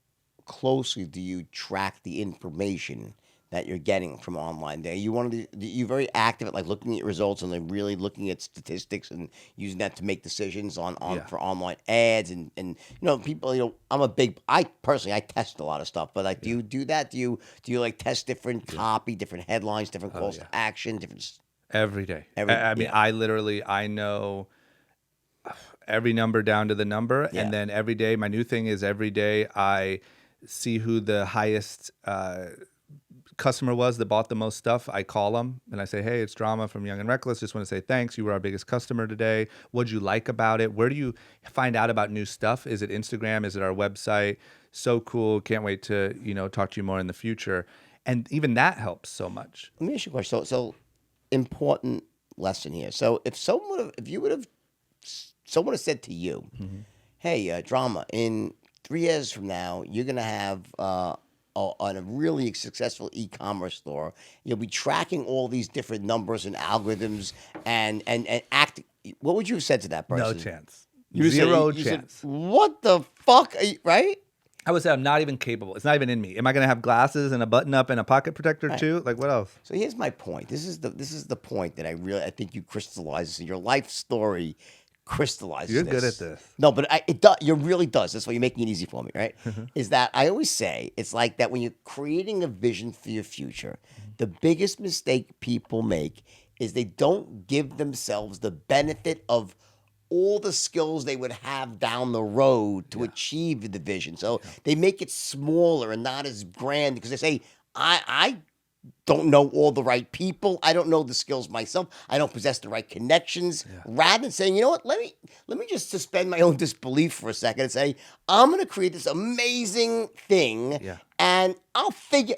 closely do you track the information that you're getting from online there? You're very active at like looking at results and then really looking at statistics and using that to make decisions on for online ads and people, I personally test a lot of stuff, but like do you do that? Do you like test different copy, different headlines, different calls to action, different every day. I mean, I know every number down to the number, and then every day, my new thing is every day I see who the highest customer was that bought the most stuff. I call them and I say, hey, it's Drama from Young and Reckless. Just want to say thanks. You were our biggest customer today. What'd you like about it? Where do you find out about new stuff? Is it Instagram? Is it our website? So cool. Can't wait to, talk to you more in the future. And even that helps so much. Let me ask you a question. So important lesson here. So if someone had said to you, hey, Drama, in 3 years from now, you're going to have on a really successful e-commerce store, you'll be tracking all these different numbers and algorithms and act. What would you have said to that person? No chance. Zero chance. What the fuck? Right? I would say I'm not even capable. It's not even in me. Am I going to have glasses and a button up and a pocket protector too? Like what else? So here's my point. This is the point that I think you crystallize in your life story. Crystallizes. You're good at this. No, but it does. You really does. That's why you're making it easy for me, right? Is that I always say it's like that when you're creating a vision for your future, the biggest mistake people make is they don't give themselves the benefit of all the skills they would have down the road to achieve the vision. So they make it smaller and not as grand because they say, I don't know all the right people. I don't know the skills myself. I don't possess the right connections. Rather than saying, you know what, let me just suspend my own disbelief for a second and say, I'm going to create this amazing thing and I'll figure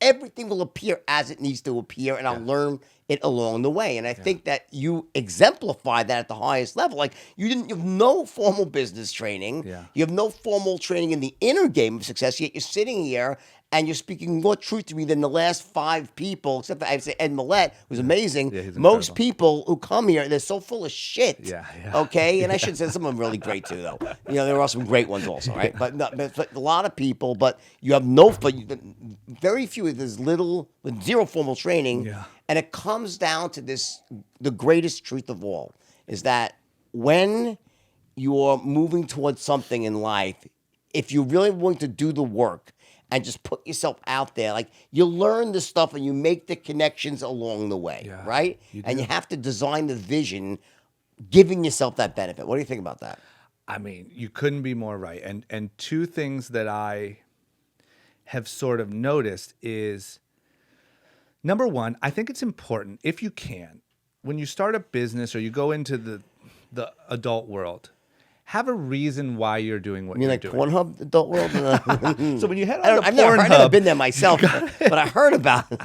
everything will appear as it needs to appear and I'll learn it along the way. And I think that you exemplify that at the highest level. Like you have no formal business training. You have no formal training in the inner game of success, yet you're sitting here and you're speaking more truth to me than the last 5 people, except for I would say Ed Millette, who's amazing. Yeah, he's most incredible. people who come here, they're so full of shit. Okay? And I should say some of them really great too, though. There are some great ones also, right? But a lot of people, but you have very few, there's zero formal training. And it comes down to the greatest truth of all, is that when you're moving towards something in life, if you're really willing to do the work, and just put yourself out there. Like you learn the stuff and you make the connections along the way, right? And you have to design the vision, giving yourself that benefit. What do you think about that? I mean, you couldn't be more right. And 2 things that I have sort of noticed is, number 1, I think it's important, if you can, when you start a business or you go into the adult world, have a reason why you're doing what you're doing. You mean like Pornhub, adult world? So when you head on to I've never been there Pornhub, myself, but I heard about it.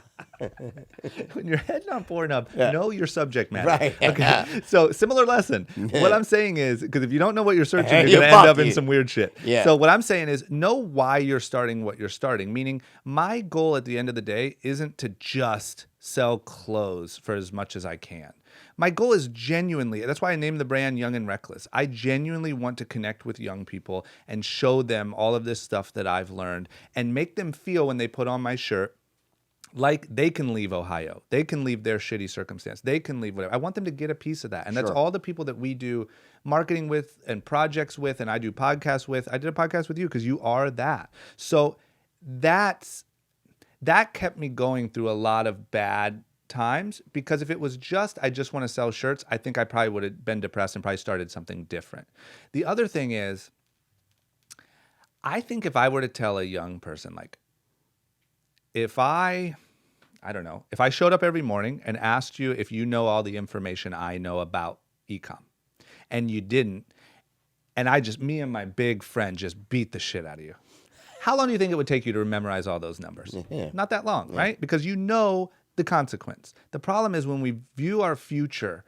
when you're heading on Pornhub, know your subject matter. Right. Okay. So similar lesson. What I'm saying is, because if you don't know what you're searching, you're You're going to end up fucked. in some weird shit. Yeah. So what I'm saying is, know why you're starting what you're starting. Meaning, my goal at the end of the day isn't to just sell clothes for as much as I can. My goal is genuinely, that's why I named the brand Young and Reckless. I genuinely want to connect with young people and show them all of this stuff that I've learned and make them feel when they put on my shirt like they can leave Ohio. They can leave their shitty circumstance. They can leave whatever. I want them to get a piece of that. And that's all the people that we do marketing with and projects with and I do podcasts with. I did a podcast with you because you are that. So that kept me going through a lot of bad times, because if it was just, I just want to sell shirts, I think I probably would have been depressed and probably started something different. The other thing is, I think if I were to tell a young person, like, if I showed up every morning and asked you if you know all the information I know about e-com, and you didn't, and me and my big friend just beat the shit out of you. How long do you think it would take you to memorize all those numbers? Yeah. Not that long, right? Because you know the consequence. The problem is when we view our future,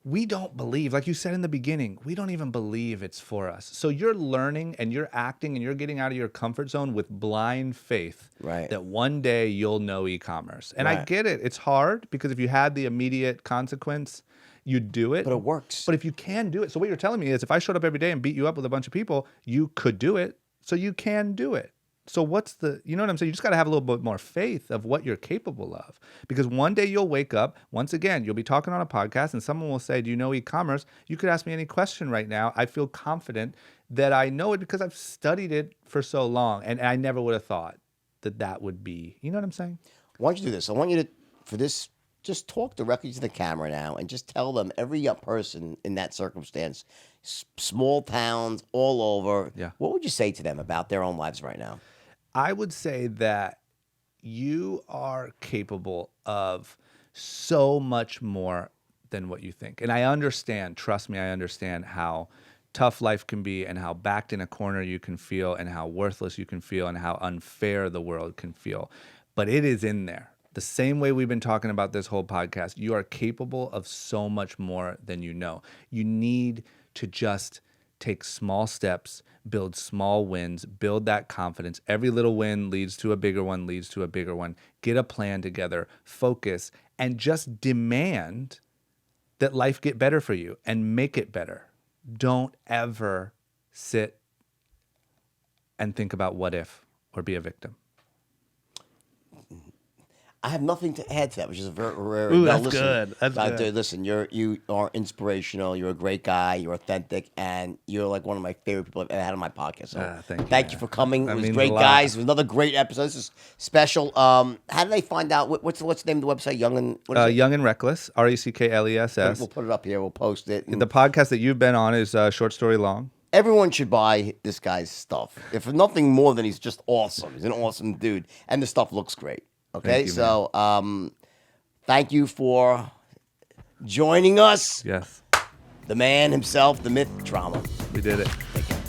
we don't believe, like you said in the beginning, we don't even believe it's for us. So you're learning and you're acting and you're getting out of your comfort zone with blind faith that one day you'll know e-commerce. And I get it. It's hard because if you had the immediate consequence, you'd do it. But it works. But if you can do it, so what you're telling me is if I showed up every day and beat you up with a bunch of people, you could do it. So you can do it. So you know what I'm saying? You just got to have a little bit more faith of what you're capable of. Because one day you'll wake up, once again, you'll be talking on a podcast and someone will say, do you know e-commerce? You could ask me any question right now. I feel confident that I know it because I've studied it for so long. And I never would have thought that would be, you know what I'm saying? Why don't you do this? I want you to, for this, just talk directly to the camera now and just tell them, every young person in that circumstance, small towns all over, what would you say to them about their own lives right now? I would say that you are capable of so much more than what you think. And I understand, trust me, I understand how tough life can be and how backed in a corner you can feel and how worthless you can feel and how unfair the world can feel. But it is in there. The same way we've been talking about this whole podcast, you are capable of so much more than you know. You need to just take small steps, build small wins, build that confidence. Every little win leads to a bigger one, leads to a bigger one. Get a plan together, focus, and just demand that life get better for you and make it better. Don't ever sit and think about what if or be a victim. I have nothing to add to that, which is a very rare. Ooh, that's good. That's good. Dude, listen, you are inspirational. You're a great guy. You're authentic, and you're like one of my favorite people I've ever had on my podcast. So thank you for coming. It was great, guys. It was another great episode. This is special. How do they find out? What's the name of the website? Young and Reckless. RECKLESS. We'll put it up here. We'll post it. The podcast that you've been on is Short Story Long. Everyone should buy this guy's stuff. If for nothing more than he's just awesome. He's an awesome dude, and the stuff looks great. Okay, thank you for joining us. Yes. The man himself, the myth, Drama. We did it. Take care.